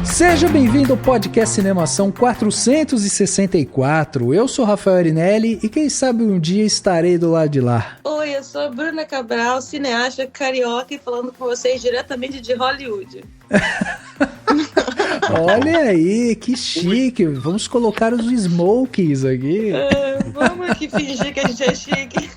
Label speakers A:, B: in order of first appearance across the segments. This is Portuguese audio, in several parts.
A: Seja bem-vindo ao podcast Cinemação 464. Eu sou Rafael Arinelli e quem sabe um dia estarei do lado de lá.
B: Oi, eu sou a Bruna Cabral, cineasta carioca e falando com vocês diretamente de Hollywood.
A: Olha aí, que chique. Vamos colocar os smokies aqui.
B: Vamos aqui fingir que a gente é chique.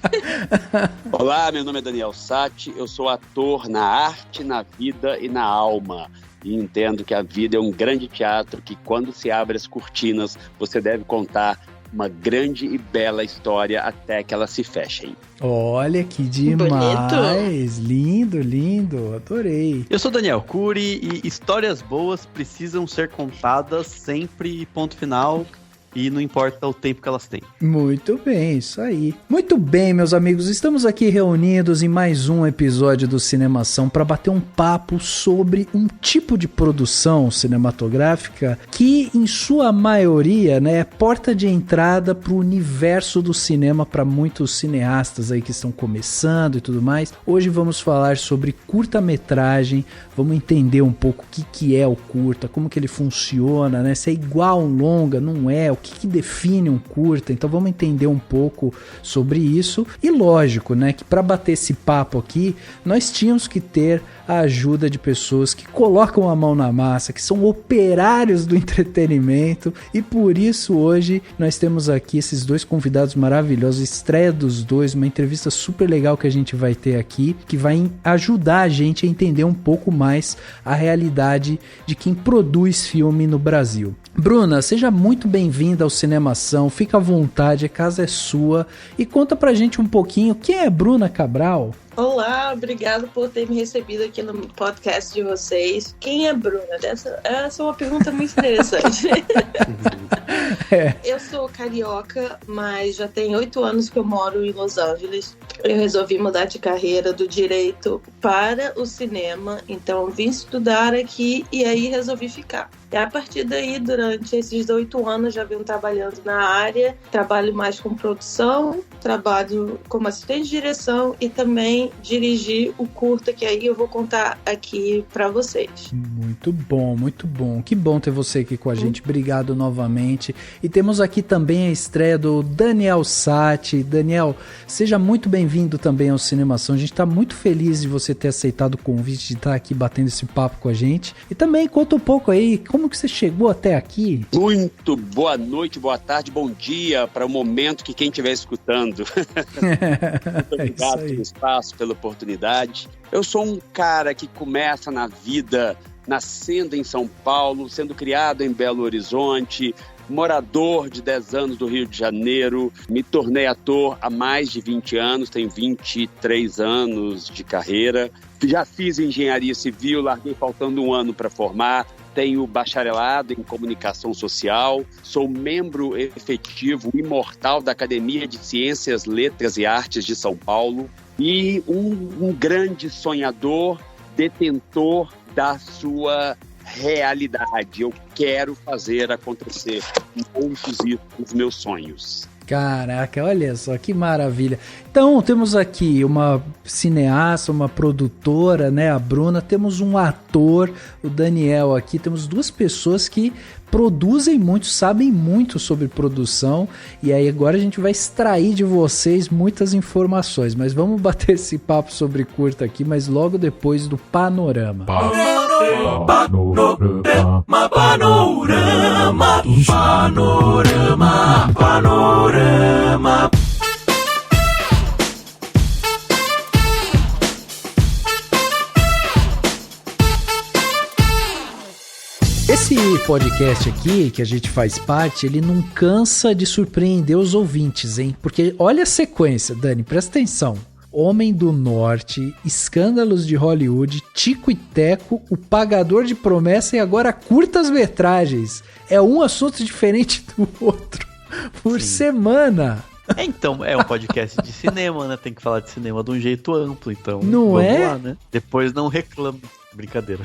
C: Olá, meu nome é Daniel Satti, eu sou ator na arte, na vida e na alma. E entendo que a vida é um grande teatro que, quando se abre as cortinas, você deve contar uma grande e bela história até que elas se fechem.
A: Olha que demais! Bonito. Lindo, lindo, adorei.
D: Eu sou Daniel Cury e histórias boas precisam ser contadas sempre, ponto final. E não importa o tempo que elas têm.
A: Muito bem, isso aí. Muito bem, meus amigos, estamos aqui reunidos em mais um episódio do Cinemação para bater um papo sobre um tipo de produção cinematográfica que, em sua maioria, né, é porta de entrada para o universo do cinema para muitos cineastas aí que estão começando e tudo mais. Hoje vamos falar sobre curta-metragem, vamos entender um pouco o que é o curta, como que ele funciona, né? Se é igual a um longa, não é, o que define um curta, então vamos entender um pouco sobre isso. E lógico, né, que para bater esse papo aqui, nós tínhamos que ter a ajuda de pessoas que colocam a mão na massa, que são operários do entretenimento, e por isso hoje nós temos aqui esses dois convidados maravilhosos, estreia dos dois, uma entrevista super legal que a gente vai ter aqui, que vai ajudar a gente a entender um pouco mais a realidade de quem produz filme no Brasil. Bruna, seja muito bem-vinda ao Cinemação, fica à vontade, a casa é sua, e conta pra gente um pouquinho, quem é Bruna Cabral?
B: Olá, obrigado por ter me recebido aqui no podcast de vocês. Quem é Bruna? Essa é uma pergunta muito interessante. Eu sou carioca, mas já tem 8 anos que eu moro em Los Angeles. Eu resolvi mudar de carreira do direito para o cinema, então vim estudar aqui e aí resolvi ficar. E a partir daí, durante esses 8 anos, já venho trabalhando na área, trabalho mais com produção, trabalho como assistente de direção e também dirigir o curta, que aí eu vou contar aqui pra vocês.
A: Muito bom, muito bom. Que bom ter você aqui com a gente. Obrigado novamente. E temos aqui também a estreia do Daniel Satti. Daniel, seja muito bem-vindo também ao Cinemação. A gente tá muito feliz de você ter aceitado o convite, de estar aqui batendo esse papo com a gente. E também conta um pouco aí, como que você chegou até aqui?
C: Muito boa noite, boa tarde, bom dia para o momento que quem estiver escutando. Muito obrigado pelo espaço, pela oportunidade. Eu sou um cara que começa na vida nascendo em São Paulo, sendo criado em Belo Horizonte, morador de 10 anos do Rio de Janeiro, me tornei ator há mais de 20 anos, tenho 23 anos de carreira, já fiz engenharia civil, larguei faltando 1 ano para formar, tenho bacharelado em comunicação social, sou membro efetivo imortal da Academia de Ciências, Letras e Artes de São Paulo e um grande sonhador, detentor da sua realidade. Eu quero fazer acontecer muitos dos meus sonhos.
A: Caraca, olha só que maravilha. Então, temos aqui uma cineasta, uma produtora, né, a Bruna, temos um ator, o Daniel aqui, temos 2 pessoas que produzem muito, sabem muito sobre produção, e aí agora a gente vai extrair de vocês muitas informações, mas vamos bater esse papo sobre curta aqui, mas logo depois do Panorama. Panorama. Esse podcast aqui, que a gente faz parte, ele não cansa de surpreender os ouvintes, hein? Porque olha a sequência, Dani, presta atenção. Homem do Norte, Escândalos de Hollywood, Tico e Teco, O Pagador de Promessa e agora curtas-metragens. É um assunto diferente do outro por semana.
D: Então, é um podcast de cinema, né? Tem que falar de cinema de um jeito amplo, então
A: não
D: vamos lá, né? Depois não reclame. Brincadeira.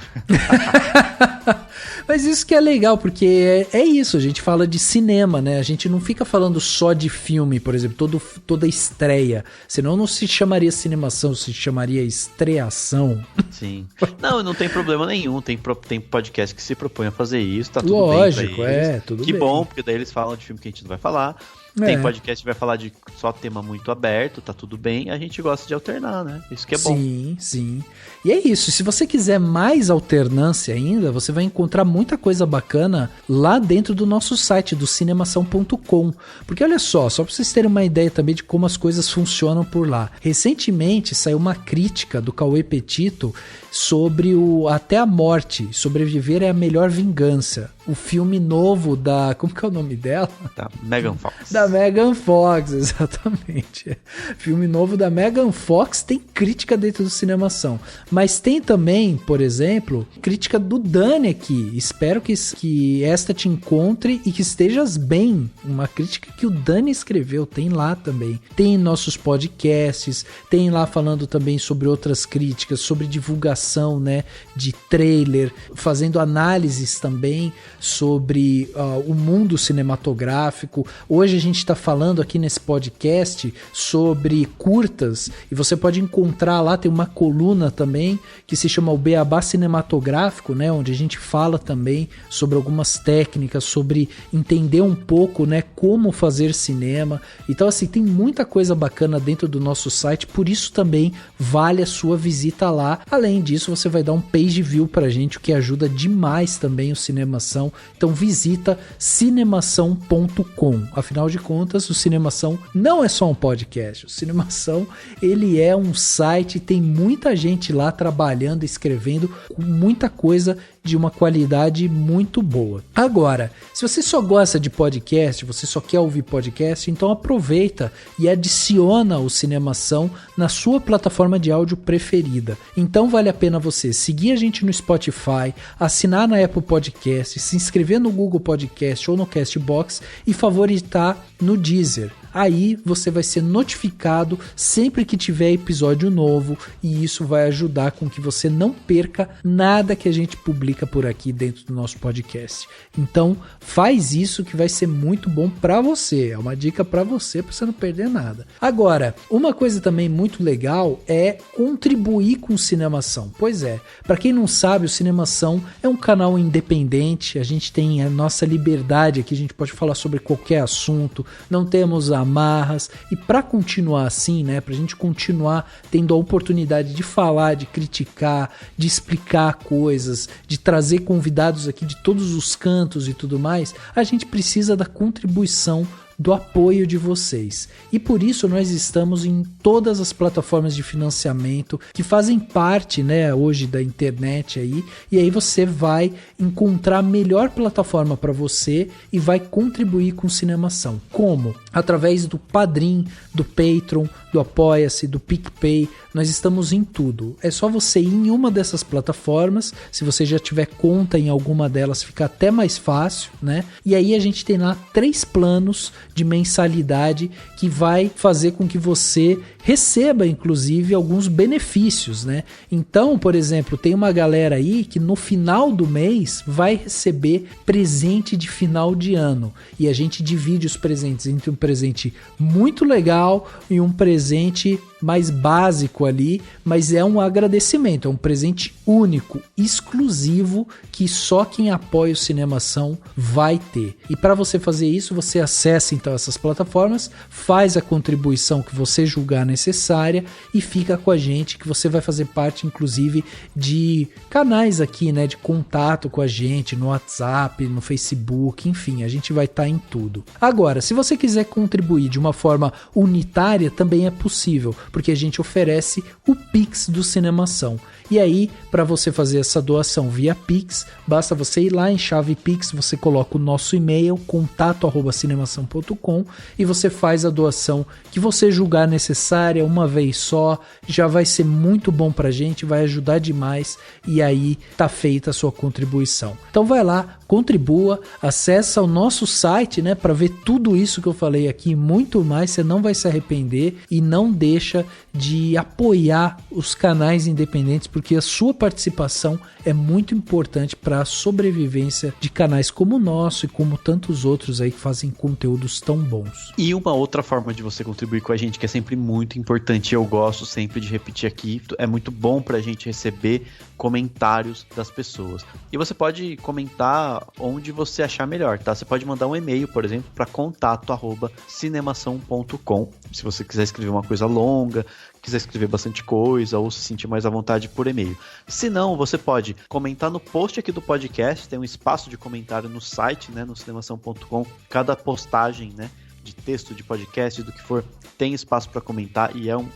A: Mas isso que é legal, porque é isso, a gente fala de cinema, né? A gente não fica falando só de filme, por exemplo, toda estreia. Senão não se chamaria cinemação, se chamaria estreação.
D: Sim. Não tem problema nenhum. Tem podcast que se propõe a fazer isso, tá tudo
A: Lógico,
D: bem pra eles.
A: tudo
D: que
A: bem.
D: Que bom, porque daí eles falam de filme que a gente não vai falar. Tem podcast que vai falar de só tema muito aberto, tá tudo bem. A gente gosta de alternar, né? Isso que é bom.
A: Sim. E é isso. Se você quiser mais alternância ainda, você vai encontrar muita coisa bacana lá dentro do nosso site, do cinemação.com. Porque olha só pra vocês terem uma ideia também de como as coisas funcionam por lá. Recentemente saiu uma crítica do Cauê Petito sobre o Até a Morte, Sobreviver é a Melhor Vingança. O filme novo da... Como que é o nome dela?
D: Da Megan Fox.
A: Da Megan Fox, exatamente. Filme novo da Megan Fox tem crítica dentro do Cinemação. Mas tem também, por exemplo, crítica do Dani aqui. Espero que esta te encontre e que estejas bem. Uma crítica que o Dani escreveu, tem lá também. Tem nossos podcasts, tem lá falando também sobre outras críticas, sobre divulgação, né, de trailer, fazendo análises também sobre o mundo cinematográfico. Hoje a gente está falando aqui nesse podcast sobre curtas e você pode encontrar lá, tem uma coluna também que se chama o Beabá Cinematográfico, né, onde a gente fala também sobre algumas técnicas, sobre entender um pouco, né, como fazer cinema. Então assim, tem muita coisa bacana dentro do nosso site, por isso também vale a sua visita lá. Além disso, você vai dar um page view pra gente, o que ajuda demais também o Cinemação. Então visita cinemação.com. Afinal de contas, o Cinemação não é só um podcast. O Cinemação, ele é um site, tem muita gente lá trabalhando, escrevendo, com muita coisa de uma qualidade muito boa. Agora, se você só gosta de podcast, você só quer ouvir podcast, então aproveita e adiciona o Cinemação na sua plataforma de áudio preferida. Então vale a pena você seguir a gente no Spotify, assinar na Apple Podcast, se inscrever no Google Podcast ou no Castbox e favoritar no Deezer. Aí você vai ser notificado sempre que tiver episódio novo e isso vai ajudar com que você não perca nada que a gente publica por aqui dentro do nosso podcast. Então faz isso que vai ser muito bom para você. É uma dica para você não perder nada. Agora, uma coisa também muito legal é contribuir com o Cinemação. Pois é, para quem não sabe, o Cinemação é um canal independente. A gente tem a nossa liberdade aqui, a gente pode falar sobre qualquer assunto, não temos amarras, e para continuar assim, né, pra gente continuar tendo a oportunidade de falar, de criticar, de explicar coisas, de trazer convidados aqui de todos os cantos e tudo mais, a gente precisa da contribuição, do apoio de vocês. E por isso nós estamos em todas as plataformas de financiamento que fazem parte, né, hoje da internet aí, e aí você vai encontrar a melhor plataforma para você e vai contribuir com Cinemação. Como? Através do Padrim, do Patreon, do Apoia-se, do PicPay. Nós estamos em tudo. É só você ir em uma dessas plataformas. Se você já tiver conta em alguma delas, fica até mais fácil, né? E aí a gente tem lá 3 planos de mensalidade que vai fazer com que você receba, inclusive, alguns benefícios, né? Então, por exemplo, tem uma galera aí que no final do mês vai receber presente de final de ano. E a gente divide os presentes entre um presente muito legal e um presente mais básico ali, mas é um agradecimento, é um presente único, exclusivo, que só quem apoia o Cinemação vai ter. E para você fazer isso, você acessa então essas plataformas, faz a contribuição que você julgar necessária e fica com a gente, que você vai fazer parte inclusive de canais aqui, né, de contato com a gente no WhatsApp, no Facebook, enfim, a gente vai estar em tudo. Agora, se você quiser contribuir de uma forma unitária, também é possível, porque a gente oferece o Pix do Cinemação. E aí, para você fazer essa doação via Pix, basta você ir lá em chave Pix, você coloca o nosso e-mail, contato@cinemação.com, cinemação.com e você faz a doação que você julgar necessária uma vez só, já vai ser muito bom pra gente, vai ajudar demais e aí tá feita a sua contribuição. Então vai lá, contribua, acessa o nosso site, né, para ver tudo isso que eu falei aqui, muito mais, você não vai se arrepender e não deixa de apoiar os canais independentes, porque a sua participação é muito importante para a sobrevivência de canais como o nosso e como tantos outros aí que fazem conteúdos tão bons.
D: E uma outra forma de você contribuir com a gente, que é sempre muito importante, eu gosto sempre de repetir aqui, é muito bom pra gente receber comentários das pessoas. E você pode comentar onde você achar melhor, tá? Você pode mandar um e-mail, por exemplo, para contato@cinemação.com. Se você quiser escrever uma coisa longa, quiser escrever bastante coisa ou se sentir mais à vontade por e-mail. Se não, você pode comentar no post aqui do podcast, tem um espaço de comentário no site, né, no cinemação.com. Cada postagem, né, de texto, de podcast, do que for, tem espaço para comentar e é um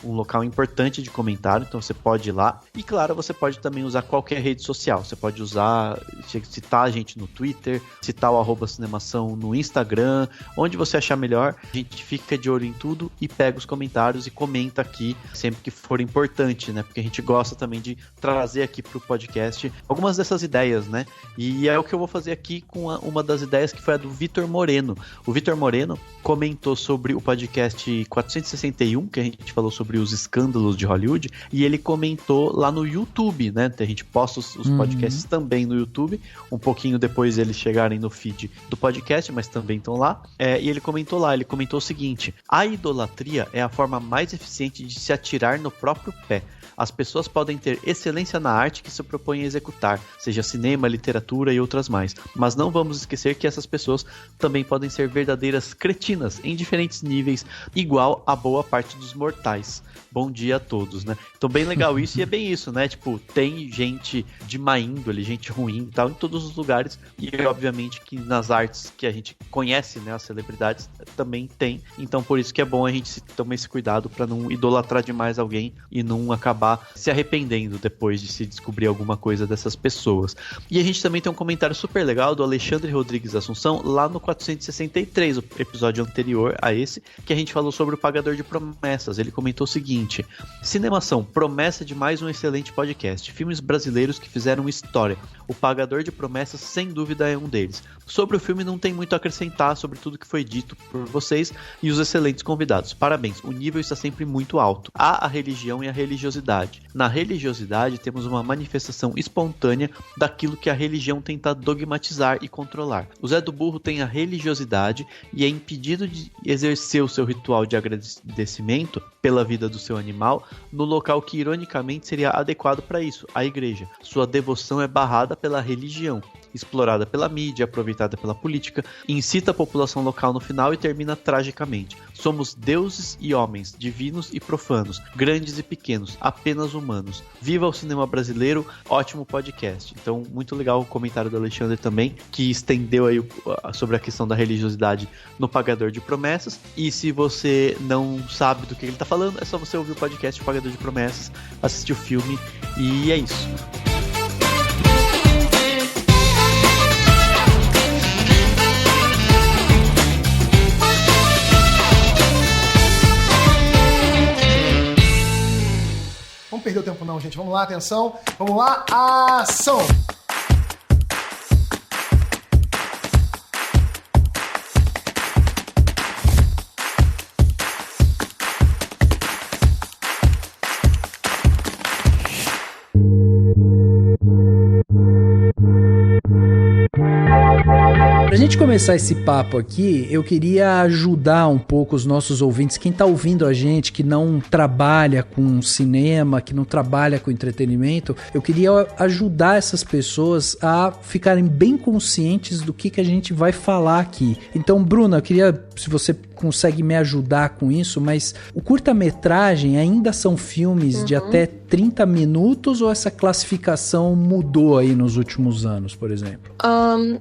D: local importante de comentário, então você pode ir lá. E claro, você pode também usar qualquer rede social, você pode usar, citar a gente no Twitter, citar o @cinemação no Instagram, onde você achar melhor, a gente fica de olho em tudo e pega os comentários e comenta aqui sempre que for importante, né, porque a gente gosta também de trazer aqui pro podcast algumas dessas ideias, né, e é o que eu vou fazer aqui com uma das ideias que foi a do Vitor Moreno. O Vitor Moreno comentou sobre o podcast 461, que a gente falou sobre os escândalos de Hollywood, e ele comentou lá no YouTube, né? A gente posta os podcasts também no YouTube, um pouquinho depois eles chegarem no feed do podcast, mas também estão lá. E ele comentou o seguinte: a idolatria é a forma mais eficiente de se atirar no próprio pé. As pessoas podem ter excelência na arte que se propõem a executar, seja cinema, literatura e outras mais. Mas não vamos esquecer que essas pessoas também podem ser verdadeiras cretinas em diferentes níveis, igual a boa parte dos mortais. Bom dia a todos, né? Então bem legal isso, e é bem isso, né? Tipo, tem gente de má índole, gente ruim e tal, em todos os lugares, e obviamente que nas artes que a gente conhece, né, as celebridades, também tem. Então por isso que é bom a gente tomar esse cuidado para não idolatrar demais alguém e não acabar se arrependendo depois de se descobrir alguma coisa dessas pessoas. E a gente também tem um comentário super legal do Alexandre Rodrigues Assunção, lá no 463, o episódio anterior a esse, que a gente falou sobre o Pagador de Promessas. Ele comentou o seguinte: Cinemação, promessa de mais um excelente podcast, filmes brasileiros que fizeram história. O Pagador de Promessas, sem dúvida, é um deles. Sobre o filme não tem muito a acrescentar sobre tudo que foi dito por vocês e os excelentes convidados. Parabéns, o nível está sempre muito alto. Há a religião e a religiosidade. Na religiosidade temos uma manifestação espontânea daquilo que a religião tenta dogmatizar e controlar. O Zé do Burro tem a religiosidade e é impedido de exercer o seu ritual de agradecimento pela vida do seu animal no local que ironicamente seria adequado para isso, a igreja. Sua devoção é barrada pela religião, explorada pela mídia, aproveitada pela política, incita a população local no final e termina tragicamente. Somos deuses e homens, divinos e profanos, grandes e pequenos, apenas humanos. Viva o cinema brasileiro, ótimo podcast. Então, muito legal o comentário do Alexandre também, que estendeu aí sobre a questão da religiosidade no Pagador de Promessas. E se você não sabe do que ele está falando, é só você ouvir o podcast Pagador de Promessas, assistir o filme e é isso.
E: Vamos perder o tempo não, gente. Vamos lá, atenção. Vamos lá, ação!
A: Pra gente começar esse papo aqui, eu queria ajudar um pouco os nossos ouvintes, quem tá ouvindo a gente, que não trabalha com cinema, que não trabalha com entretenimento, eu queria ajudar essas pessoas a ficarem bem conscientes do que a gente vai falar aqui. Então, Bruna, eu queria, se você consegue me ajudar com isso, mas o curta-metragem ainda são filmes de até 30 minutos ou essa classificação mudou aí nos últimos anos, por exemplo?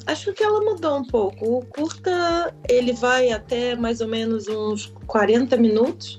B: Acho que ela mudou um pouco. O curta, ele vai até mais ou menos uns 40 minutos.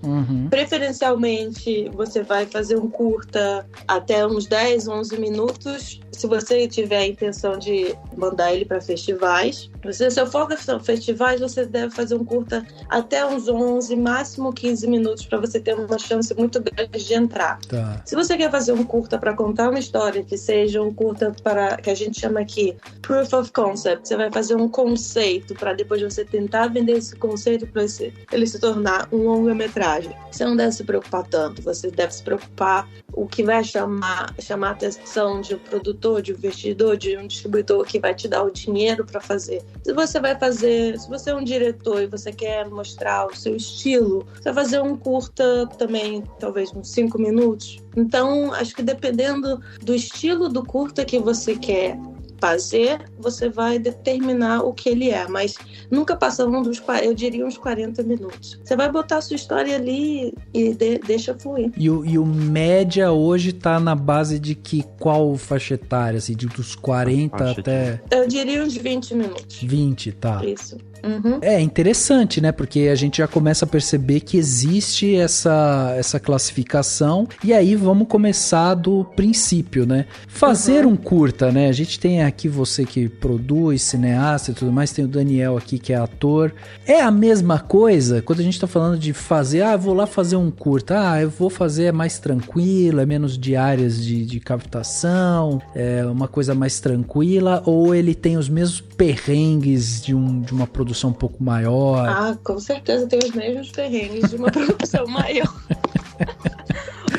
B: Preferencialmente, você vai fazer um curta até uns 10, 11 minutos se você tiver a intenção de mandar ele para festivais, se seu foco são festivais, você deve fazer um curta até uns 11, máximo 15 minutos, para você ter uma chance muito grande de entrar.
A: Tá.
B: Se você quer fazer um curta para contar uma história, que seja um curta para, que a gente chama aqui proof of concept, você vai fazer um conceito para depois você tentar vender esse conceito para ele se tornar um longa-metragem. Você não deve se preocupar tanto, você deve se preocupar o que vai chamar a atenção de um produtor, de um investidor, de um distribuidor que vai te dar o dinheiro para fazer. Se você é um diretor e você quer mostrar o seu estilo, você vai fazer um curta também, talvez uns 5 minutos. Então, acho que dependendo do estilo do curta que você quer fazer, você vai determinar o que ele é, mas nunca passando eu diria uns 40 minutos. Você vai botar a sua história ali e deixa fluir.
A: E o média hoje tá na base de qual faixa etária, assim, dos 40 até...
B: Eu diria uns 20 minutos.
A: 20, tá.
B: Isso. Uhum.
A: É interessante, né? Porque a gente já começa a perceber que existe essa classificação, e aí vamos começar do princípio, né? Fazer um curta, né? A gente tem aqui você que produz, cineasta e tudo mais, tem o Daniel aqui que é ator. É a mesma coisa quando a gente tá falando de fazer, eu vou lá fazer um curta, eu vou fazer é mais tranquilo, é menos diárias de captação, é uma coisa mais tranquila, ou ele tem os mesmos perrengues de uma produção um pouco maior?
B: Ah, com certeza tem os mesmos perrengues de uma produção maior.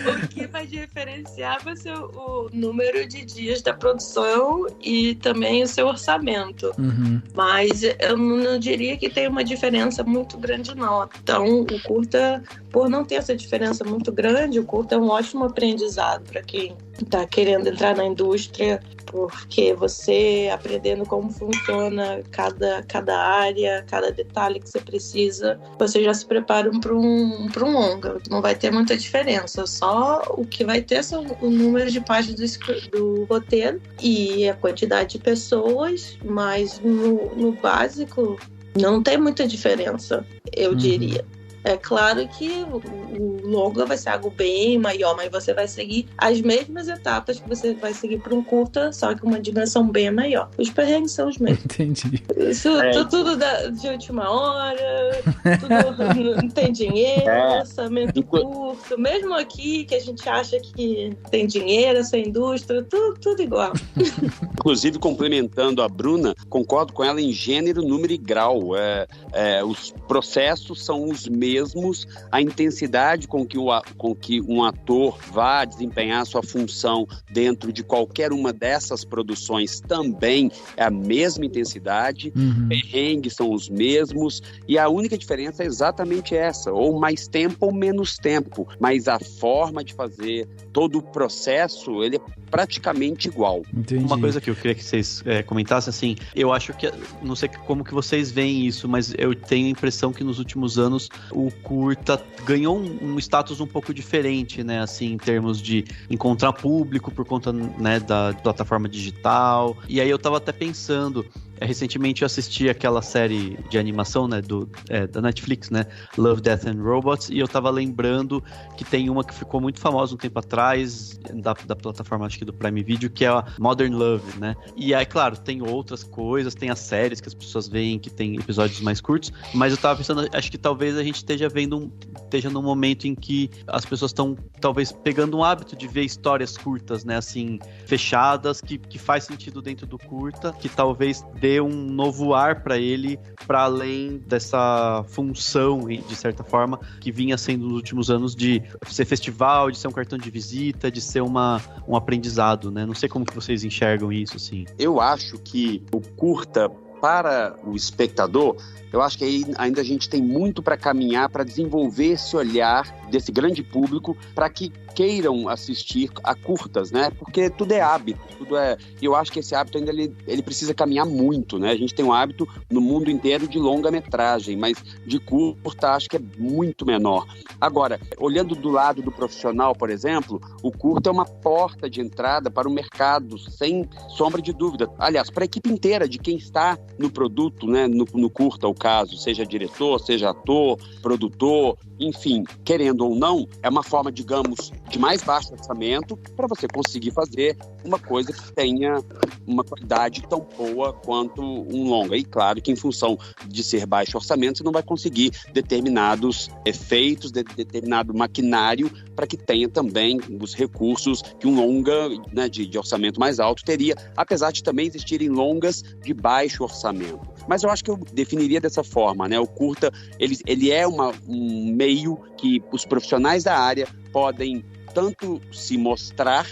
B: O que vai diferenciar vai ser o número de dias da produção e também o seu orçamento.
A: Uhum.
B: Mas eu não diria que tem uma diferença muito grande, não. Então, o curta, por não ter essa diferença muito grande, o curta é um ótimo aprendizado para quem está querendo entrar na indústria, porque você aprendendo como funciona cada área, cada detalhe que você precisa, você já se prepara para um longa. Não vai ter muita diferença, só o que vai ter são o número de páginas do roteiro e a quantidade de pessoas, mas no básico não tem muita diferença, eu diria. É claro que o longa vai ser algo bem maior, mas você vai seguir as mesmas etapas que você vai seguir para um curta, só que uma dimensão bem maior. Os perrengues são os mesmos.
A: Entendi.
B: Isso tudo de última hora, tudo não tem dinheiro, orçamento curto. Mesmo aqui, que a gente acha que tem dinheiro, essa indústria, tudo igual.
C: Inclusive, complementando a Bruna, concordo com ela em gênero, número e grau. Os processos são os mesmos, a intensidade com que um ator vá desempenhar sua função dentro de qualquer uma dessas produções também é a mesma intensidade, perrengues são os mesmos, e a única diferença é exatamente essa, ou mais tempo ou menos tempo, mas a forma de fazer, todo o processo, ele é praticamente igual.
D: Entendi. Uma coisa que eu queria que vocês comentassem, assim, eu acho que, não sei como que vocês veem isso, mas eu tenho a impressão que nos últimos anos o curta ganhou um status um pouco diferente, né, assim, em termos de encontrar público por conta, né, da plataforma digital. E aí eu tava até pensando, recentemente eu assisti aquela série de animação, né, da Netflix, né, Love, Death and Robots, e eu tava lembrando que tem uma que ficou muito famosa um tempo atrás, da plataforma, acho que do Prime Video, que é a Modern Love, né, e aí, claro, tem outras coisas, tem as séries que as pessoas veem, que tem episódios mais curtos, mas eu tava pensando, acho que talvez a gente esteja num momento em que as pessoas estão, talvez, pegando um hábito de ver histórias curtas, né, assim, fechadas, que faz sentido dentro do curta, que talvez dê um novo ar para ele, para além dessa função, de certa forma, que vinha sendo nos últimos anos de ser festival, de ser um cartão de visita, de ser um aprendizado, né? Não sei como que vocês enxergam isso, assim.
C: Eu acho que o curta, para o espectador, eu acho que aí ainda a gente tem muito para caminhar para desenvolver esse olhar desse grande público para que queiram assistir a curtas, né? Porque tudo é hábito, e eu acho que esse hábito ainda ele precisa caminhar muito, né? A gente tem um hábito no mundo inteiro de longa-metragem, mas de curta acho que é muito menor. Agora, olhando do lado do profissional, por exemplo, o curta é uma porta de entrada para o mercado, sem sombra de dúvida. Aliás, para a equipe inteira de quem está no produto, né? No curta, o caso, seja diretor, seja ator, produtor, enfim, querendo ou não, é uma forma, digamos, de mais baixo orçamento para você conseguir fazer uma coisa que tenha uma qualidade tão boa quanto um longa. E claro que em função de ser baixo orçamento, você não vai conseguir determinados efeitos, determinado maquinário para que tenha também os recursos que um longa, né, de orçamento mais alto teria, apesar de também existirem longas de baixo orçamento. Mas eu acho que eu definiria dessa forma, né? O curta, ele é um meio que os profissionais da área podem tanto se mostrar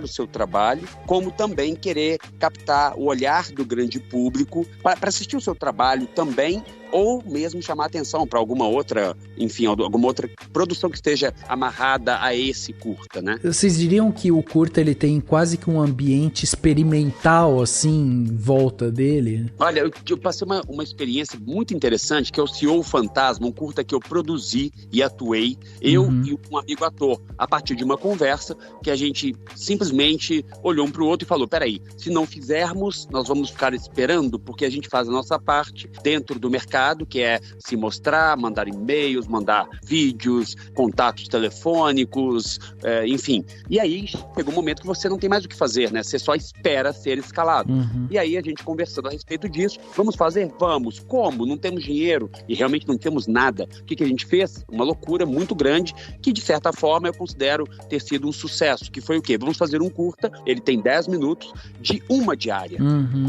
C: o seu trabalho, como também querer captar o olhar do grande público para assistir o seu trabalho também, ou mesmo chamar atenção para alguma outra, enfim, alguma outra produção que esteja amarrada a esse curta, né?
A: Vocês diriam que o curta ele tem quase que um ambiente experimental, assim, em volta dele?
C: Olha, eu passei uma experiência muito interessante, que é o CEO Fantasma, um curta que eu produzi e atuei, eu e um amigo ator, a partir de uma conversa que a gente simplesmente olhou um para o outro e falou, peraí, se não fizermos, nós vamos ficar esperando, porque a gente faz a nossa parte dentro do mercado, que é se mostrar, mandar e-mails, mandar vídeos, contatos telefônicos, enfim. E aí chegou um momento que você não tem mais o que fazer, né? Você só espera ser escalado. E aí a gente conversando a respeito disso, vamos fazer? Vamos. Como? Não temos dinheiro e realmente não temos nada. O que a gente fez? Uma loucura muito grande, que de certa forma eu considero ter sido um sucesso, que foi o quê? Vamos fazer um curta, ele tem 10 minutos de uma diária.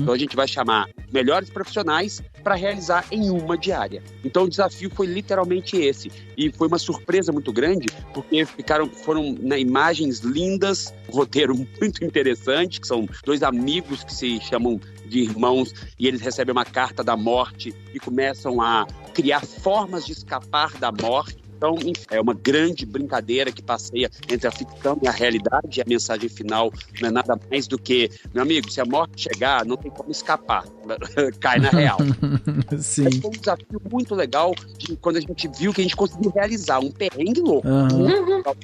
C: Então a gente vai chamar melhores profissionais para realizar em uma diária. Então o desafio foi literalmente esse. E foi uma surpresa muito grande, porque foram imagens lindas, um roteiro muito interessante, que são dois amigos que se chamam de irmãos e eles recebem uma carta da morte e começam a criar formas de escapar da morte. Então, é uma grande brincadeira que passeia entre a ficção e a realidade, e a mensagem final não é nada mais do que, meu amigo, se a morte chegar, não tem como escapar, cai na real.
A: Sim.
C: Mas foi um desafio muito legal quando a gente viu que a gente conseguiu realizar um perrengue louco,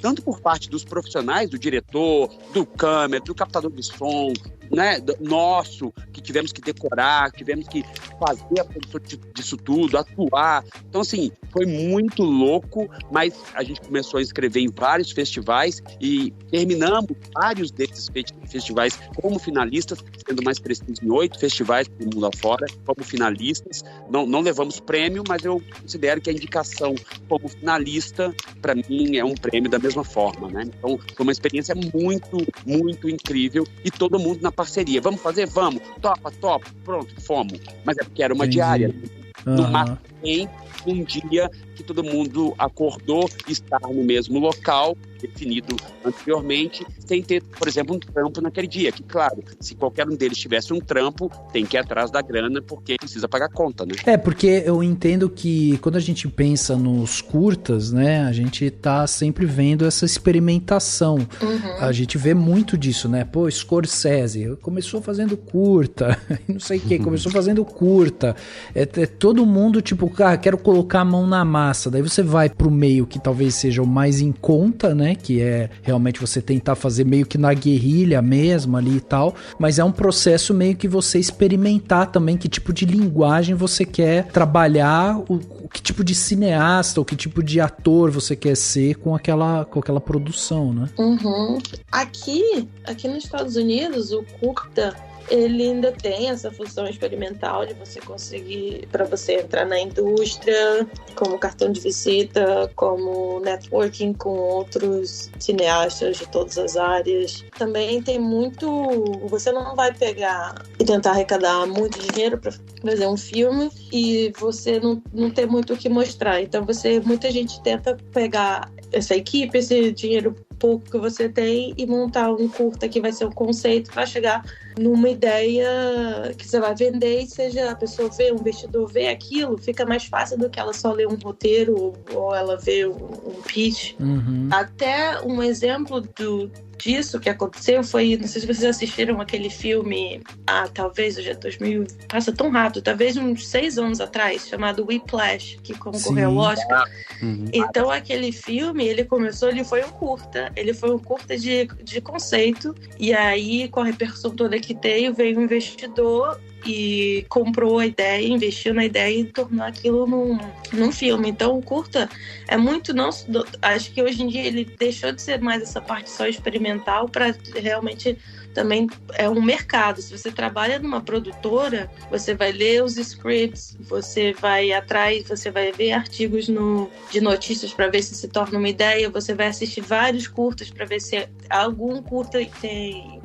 C: tanto por parte dos profissionais, do diretor, do câmera, do captador de som, né, nosso, que tivemos que decorar, tivemos que fazer a produção disso tudo, atuar. Então, assim, foi muito louco, mas a gente começou a inscrever em vários festivais e terminamos vários desses festivais como finalistas, sendo mais preciso em 8 festivais do mundo afora, como finalistas. Não levamos prêmio, mas eu considero que a indicação como finalista, para mim, é um prêmio da mesma forma, né? Então, foi uma experiência muito, muito incrível e todo mundo na parceria. Vamos fazer? Vamos. Topa, pronto, fomos. Mas é porque era uma diária. No máximo, um dia que todo mundo acordou e estar no mesmo local, definido anteriormente, sem ter, por exemplo, um trampo naquele dia. Que, claro, se qualquer um deles tivesse um trampo, tem que ir atrás da grana, porque precisa pagar conta, né?
A: Porque eu entendo que quando a gente pensa nos curtas, né, a gente tá sempre vendo essa experimentação. A gente vê muito disso, né? Pô, Scorsese começou fazendo curta, não sei o que, começou fazendo curta. É todo mundo, tipo, quero colocar a mão na massa. Daí você vai pro meio que talvez seja o mais em conta, né? Que é realmente você tentar fazer meio que na guerrilha mesmo ali e tal, mas é um processo meio que você experimentar também que tipo de linguagem você quer trabalhar, que tipo de cineasta ou que tipo de ator você quer ser com aquela produção, né?
B: Aqui nos Estados Unidos, o curta, ele ainda tem essa função experimental de você conseguir, para você entrar na indústria, como cartão de visita, como networking com outros cineastas de todas as áreas. Também tem muito... Você não vai pegar e tentar arrecadar muito dinheiro para fazer um filme e você não ter muito o que mostrar. Então, muita gente tenta pegar essa equipe, esse dinheiro pouco que você tem e montar um curta que vai ser um conceito para chegar numa ideia que você vai vender e seja a pessoa vê, um investidor vê aquilo, fica mais fácil do que ela só ler um roteiro ou ela ver um pitch. Até um exemplo disso que aconteceu foi, não sei se vocês assistiram aquele filme, talvez hoje é 2000, passa tão rápido, talvez uns 6 anos atrás, chamado Whiplash, que concorreu ao Oscar. Então aquele filme, ele foi um curta de conceito, e aí com a repercussão toda que veio um investidor e comprou a ideia, investiu na ideia e tornou aquilo num filme. Então o curta é muito, não, acho que hoje em dia ele deixou de ser mais essa parte só experimental para realmente também é um mercado. Se você trabalha numa produtora, você vai ler os scripts, você vai atrás, você vai ver artigos de notícias para ver se torna uma ideia, você vai assistir vários curtas para ver se algum curta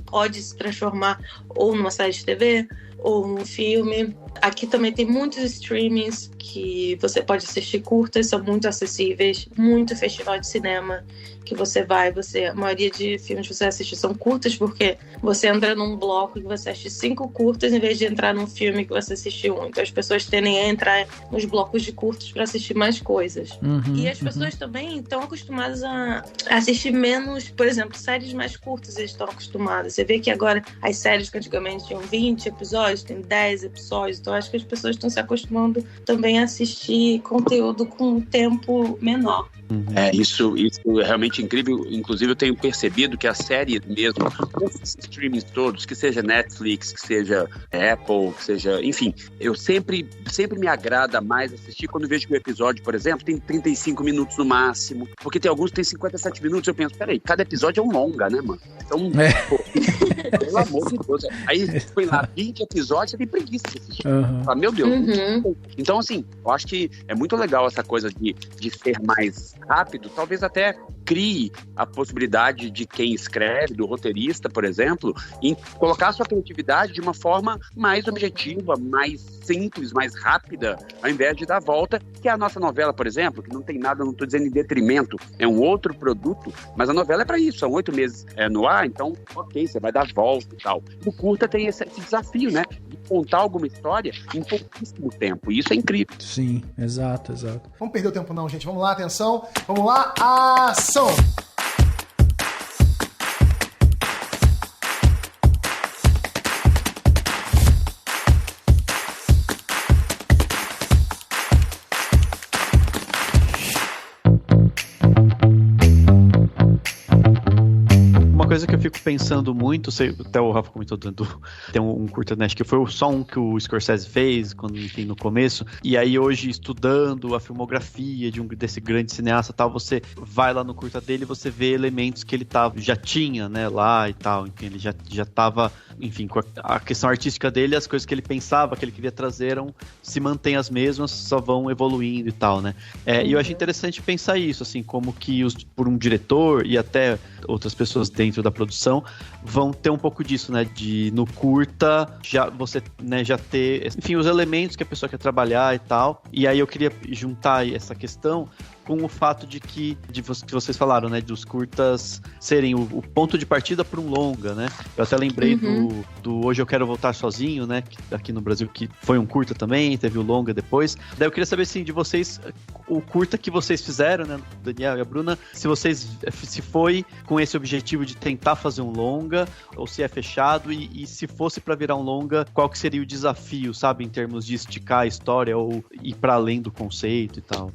B: pode se transformar ou numa série de TV ou num filme. Aqui também tem muitos streamings que você pode assistir curtas, são muito acessíveis, muito festival de cinema que a maioria de filmes que você assiste são curtas, porque você entra num bloco que você assiste 5 curtas em vez de entrar num filme que você assiste 1. Então as pessoas tendem a entrar nos blocos de curtas para assistir mais coisas. E as pessoas também estão acostumadas a assistir menos, por exemplo, séries mais curtas eles estão acostumados. Você vê que agora as séries que antigamente tinham 20 episódios, tem 10 episódios, então acho que as pessoas estão se acostumando também a assistir conteúdo com um tempo menor.
C: Isso é realmente incrível. Inclusive eu tenho percebido que a série mesmo, esses streamings todos, que seja Netflix, que seja Apple, que seja, enfim, eu sempre me agrada mais assistir quando vejo que o episódio, por exemplo, tem 35 minutos no máximo, porque tem alguns que tem 57 minutos, eu penso, peraí, cada episódio é um longa, né, mano? Então, pelo amor de Deus, aí foi lá 20 episódios, você tem preguiça de assistir. Fala, meu Deus. Então, assim, eu acho que é muito legal essa coisa de ser mais rápido, talvez até crie a possibilidade de quem escreve, do roteirista, por exemplo, em colocar a sua criatividade de uma forma mais objetiva, mais simples, mais rápida, ao invés de dar a volta, que é a nossa novela, por exemplo, que não tem nada, não estou dizendo em detrimento, é um outro produto, mas a novela é para isso, são 8 meses no ar, então, ok, você vai dar volta e tal. O curta tem esse desafio, né, de contar alguma história em pouquíssimo tempo, e isso é incrível.
A: Sim, exato.
E: Vamos perder o tempo não, gente, vamos lá, atenção, vamos lá, ação!
D: Coisa que eu fico pensando muito, até o Rafa comentou tem um curta, né, acho que foi só um que o Scorsese fez quando, enfim, no começo, e aí hoje estudando a filmografia desse grande cineasta tal, você vai lá no curta dele e você vê elementos que ele já tinha, né, lá e tal, enfim, ele já tava, enfim, com a questão artística dele, as coisas que ele pensava, que ele queria trazer se mantêm as mesmas, só vão evoluindo e tal, né, e eu acho interessante pensar isso, assim, como que por um diretor e até outras pessoas dentro da produção vão ter um pouco disso, né, de no curta você, né, já ter, enfim, os elementos que a pessoa quer trabalhar e tal, e aí eu queria juntar essa questão com o fato de que vocês falaram, né, dos curtas serem o ponto de partida para um longa, né? Eu até lembrei do Hoje Eu Quero Voltar Sozinho, né, aqui no Brasil, que foi um curta também, teve o longa depois. Daí eu queria saber, assim, de vocês, o curta que vocês fizeram, né, o Daniel e a Bruna, se foi com esse objetivo de tentar fazer um longa, ou se é fechado, e se fosse para virar um longa, qual que seria o desafio, sabe, em termos de esticar a história ou ir para além do conceito e tal?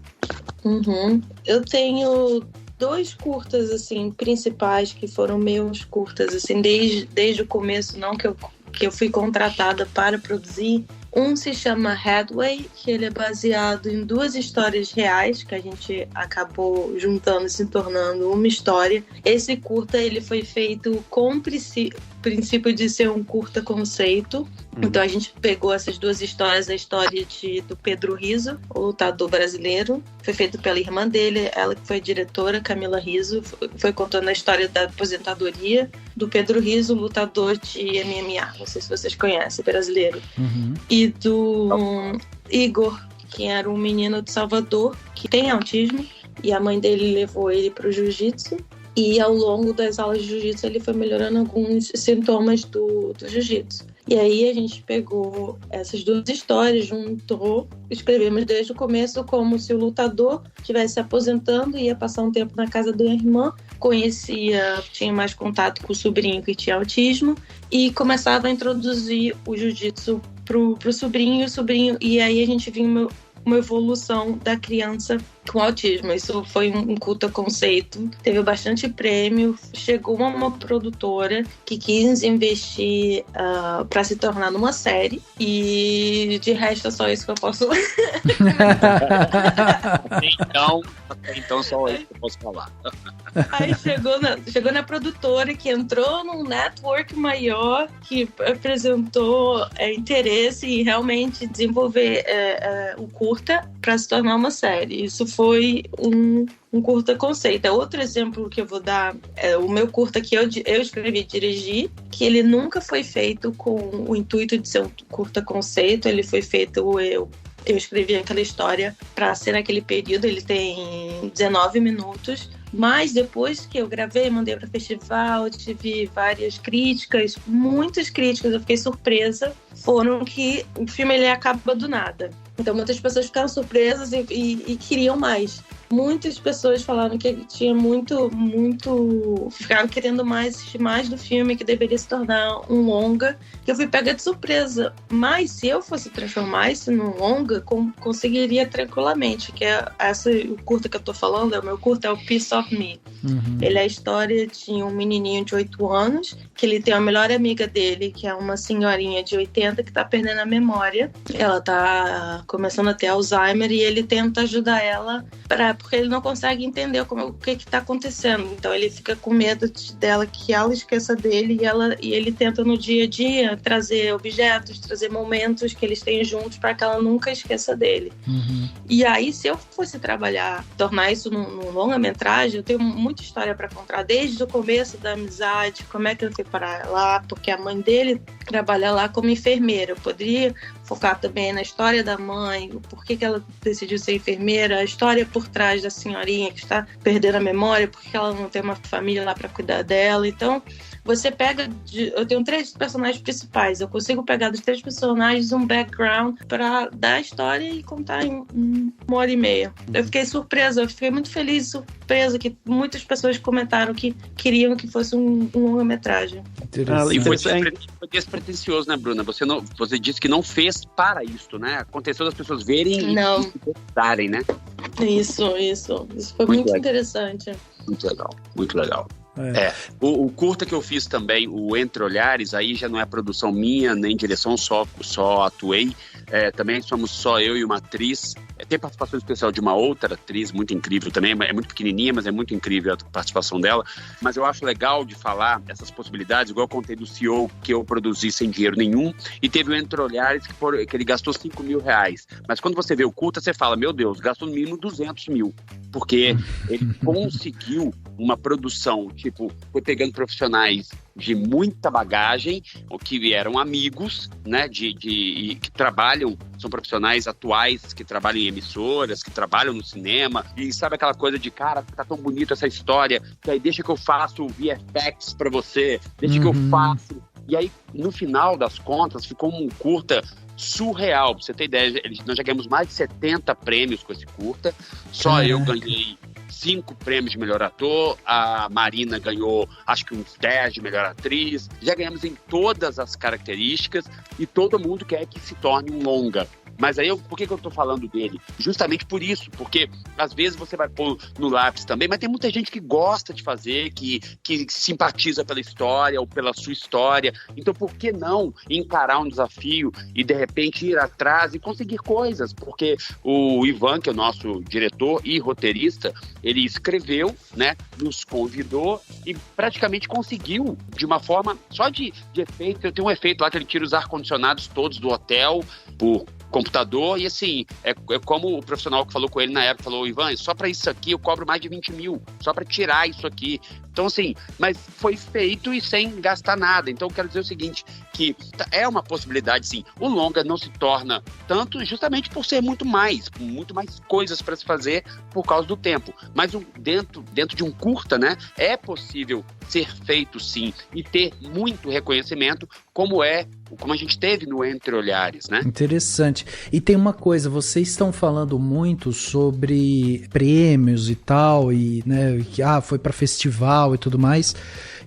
B: Eu tenho 2 curtas, assim, principais, que foram meus curtas, assim, desde o começo, não que eu fui contratada para produzir. Um se chama Headway, que ele é baseado em 2 histórias reais, que a gente acabou juntando e se tornando uma história. Esse curta, ele foi feito com o princípio de ser um curta conceito. Então a gente pegou essas 2 histórias, a história do Pedro Rizzo, o lutador brasileiro, foi feito pela irmã dele, ela que foi diretora, Camila Rizzo, foi contando a história da aposentadoria do Pedro Rizzo, lutador de MMA, não sei se vocês conhecem, brasileiro, e do Igor, que era um menino de Salvador, que tem autismo, e a mãe dele levou ele para o jiu-jitsu. E ao longo das aulas de jiu-jitsu ele foi melhorando alguns sintomas do jiu-jitsu. E aí a gente pegou essas 2 histórias, juntou, escrevemos desde o começo como se o lutador estivesse se aposentando, ia passar um tempo na casa da irmã, tinha mais contato com o sobrinho que tinha autismo e começava a introduzir o jiu-jitsu pro sobrinho, e aí a gente viu uma evolução da criança com autismo. Isso foi um curta conceito, teve bastante prêmio, chegou uma produtora que quis investir para se tornar numa série, e de resto é só isso que eu posso
C: então só isso que eu posso falar.
B: Aí chegou na produtora, que entrou num network maior, que apresentou interesse em realmente desenvolver o curta para se tornar uma série. Isso foi um curta conceito. Outro exemplo que eu vou dar é o meu curta que eu escrevi e dirigi, que ele nunca foi feito com o intuito de ser um curta conceito. Ele foi feito, eu escrevi aquela história para ser naquele período. Ele tem 19 minutos, mas depois que eu gravei, mandei para festival, eu tive várias críticas, muitas críticas, eu fiquei surpresa, foram que o filme ele acaba do nada. Então muitas pessoas ficaram surpresas e queriam mais. Muitas pessoas falaram que tinha ficaram querendo assistir mais do filme, que deveria se tornar um longa, que eu fui pega de surpresa. Mas se eu fosse transformar isso num longa, conseguiria tranquilamente, que é o curta que eu tô falando, o meu curta é o Piece of Me. Uhum. Ele é a história de um menininho de 8 anos, que ele tem a melhor amiga dele, que é uma senhorinha de 80, que tá perdendo a memória. Ela tá começando a ter Alzheimer, e ele tenta ajudar ela porque ele não consegue entender o que está acontecendo. Então ele fica com medo dela, que ela esqueça dele, e ele tenta no dia a dia trazer objetos, trazer momentos que eles têm juntos para que ela nunca esqueça dele. Uhum. E aí, se eu fosse tornar isso num longa-metragem, eu tenho muita história para contar, desde o começo da amizade, como é que eu fui para lá, porque a mãe dele trabalha lá como enfermeira. Eu poderia focar também na história da mãe, por que ela decidiu ser enfermeira, a história por trás da senhorinha que está perdendo a memória, porque ela não tem uma família lá para cuidar dela. Então, você eu tenho 3 personagens principais, eu consigo pegar dos 3 personagens um background para dar a história e contar em 1h30. Eu fiquei surpresa, eu fiquei muito feliz e surpresa que muitas pessoas comentaram que queriam que fosse um longa-metragem.
C: E foi despretensioso, né, Bruna? Você disse que não fez para isso, né? Aconteceu das pessoas verem e gostarem, né?
B: Isso foi muito interessante.
C: Muito legal. O curta que eu fiz também, o Entre Olhares, aí já não é produção minha, nem direção, só atuei. Também somos só eu e uma atriz. Tem participação especial de uma outra atriz muito incrível também, é muito pequenininha, mas é muito incrível a participação dela. Mas eu acho legal de falar essas possibilidades, igual eu contei do CEO, que eu produzi sem dinheiro nenhum, e teve o Entre Olhares, que ele gastou R$5.000. Mas quando você vê o curta, você fala, meu Deus, gastou no mínimo 200 mil, porque ele conseguiu uma produção, foi pegando profissionais de muita bagagem, que eram amigos, né, que trabalham, são profissionais atuais, que trabalham em emissoras, que trabalham no cinema, e sabe aquela coisa de, cara, tá tão bonita essa história, que aí deixa que eu faço o VFX pra você, deixa que eu faço. E aí, no final das contas, ficou um curta surreal. Pra você ter ideia, nós já ganhamos mais de 70 prêmios com esse curta, só eu ganhei 5 prêmios de melhor ator, a Marina ganhou acho que uns 10 de melhor atriz, já ganhamos em todas as características, e todo mundo quer que se torne um longa. Mas aí, por que eu tô falando dele? Justamente por isso, porque às vezes você vai pôr no lápis também, mas tem muita gente que gosta de fazer, que simpatiza pela história ou pela sua história. Então, por que não encarar um desafio e, de repente, ir atrás e conseguir coisas? Porque o Ivan, que é o nosso diretor e roteirista, ele escreveu, né, nos convidou e praticamente conseguiu, de uma forma só de efeito. Tem um efeito lá que ele tira os ar-condicionados todos do hotel por computador, e assim, é como o profissional que falou com ele na época, falou, Ivan, só para isso aqui eu cobro mais de 20 mil, só para tirar isso aqui. Então assim, mas foi feito e sem gastar nada. Então eu quero dizer o seguinte, que é uma possibilidade sim. O longa não se torna tanto justamente por ser muito mais coisas para se fazer por causa do tempo. Mas dentro de um curta, né, é possível ser feito sim e ter muito reconhecimento, como a gente teve no Entre Olhares, né?
A: Interessante. E tem uma coisa, vocês estão falando muito sobre prêmios e tal, e né, que foi para festival e tudo mais.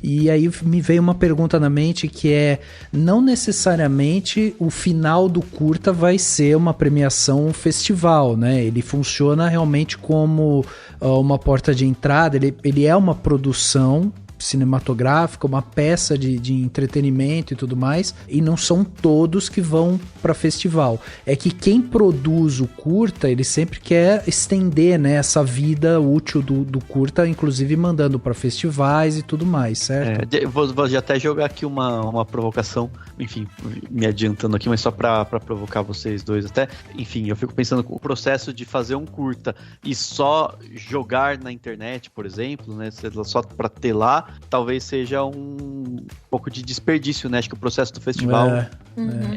A: E aí me veio uma pergunta na mente que é, não necessariamente o final do curta vai ser uma premiação, um festival, né? Ele funciona realmente como uma porta de entrada, ele é uma produção cinematográfica, uma peça de entretenimento e tudo mais, e não são todos que vão para festival. É que quem produz o curta, ele sempre quer estender, né, essa vida útil do curta, inclusive mandando para festivais e tudo mais, certo?
D: Vou até jogar aqui uma provocação, enfim, me adiantando aqui, mas só para provocar vocês dois até. Enfim, eu fico pensando o processo de fazer um curta e só jogar na internet, por exemplo, né, só para ter lá, talvez seja um pouco de desperdício, né? Acho que o processo do festival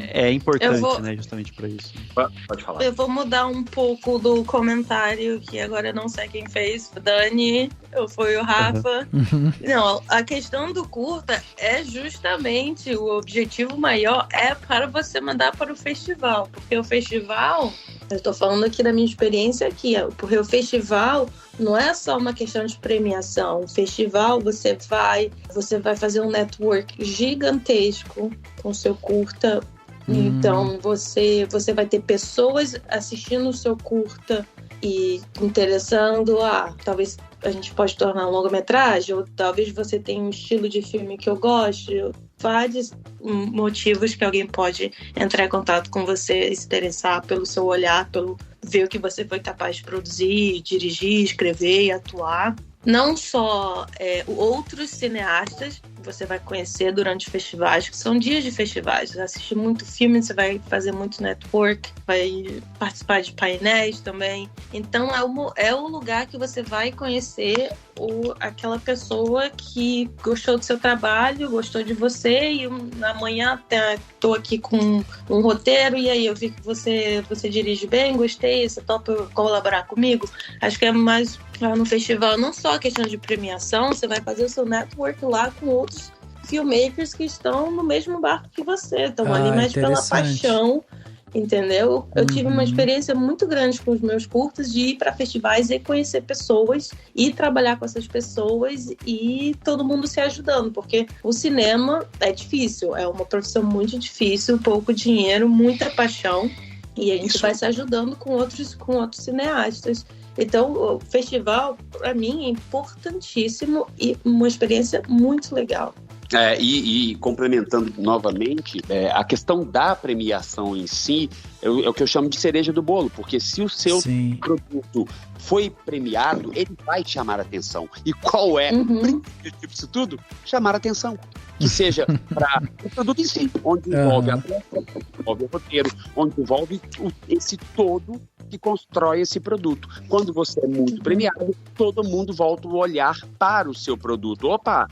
D: é importante, né? Justamente para isso.
C: Pode falar.
B: Eu vou mudar um pouco do comentário, que agora eu não sei quem fez, Dani, ou foi o Rafa. Não, a questão do curta é justamente, o objetivo maior é para você mandar para o festival, porque o festival, eu estou falando aqui da minha experiência aqui, porque o festival não é só uma questão de premiação. O festival, você vai fazer um network gigantesco com o seu curta. Então, você vai ter pessoas assistindo o seu curta e interessando. Talvez a gente pode tornar um longa-metragem, ou talvez você tenha um estilo de filme que eu goste. Vários motivos que alguém pode entrar em contato com você e se interessar pelo seu olhar, pelo ver o que você foi capaz de produzir, dirigir, escrever e atuar. Não só outros cineastas que você vai conhecer durante festivais, que são dias de festivais. Você assiste muito filme, você vai fazer muito network, vai participar de painéis também. Então é o lugar que você vai conhecer aquela pessoa que gostou do seu trabalho, gostou de você, e amanhã estou aqui com um roteiro, e aí eu vi que você dirige bem, gostei, você topa colaborar comigo? Acho que é mais no festival, não só a questão de premiação, você vai fazer o seu network lá com outros filmmakers que estão no mesmo barco que você, estão ali mais pela paixão, entendeu? Eu tive uma experiência muito grande com os meus curtas de ir para festivais e conhecer pessoas e trabalhar com essas pessoas e todo mundo se ajudando, porque o cinema é difícil, é uma profissão muito difícil, pouco dinheiro, muita paixão, e a gente vai se ajudando com outros cineastas. Então, o festival, para mim, é importantíssimo e uma experiência muito legal.
C: E complementando novamente, a questão da premiação em si é o que eu chamo de cereja do bolo, porque se o seu produto foi premiado, ele vai chamar a atenção. E qual é o princípio disso tudo? Chamar a atenção. Que seja para o produto em si, onde envolve a peça, envolve o roteiro, onde envolve esse todo que constrói esse produto. Quando você é muito premiado, todo mundo volta o olhar para o seu produto. Opa,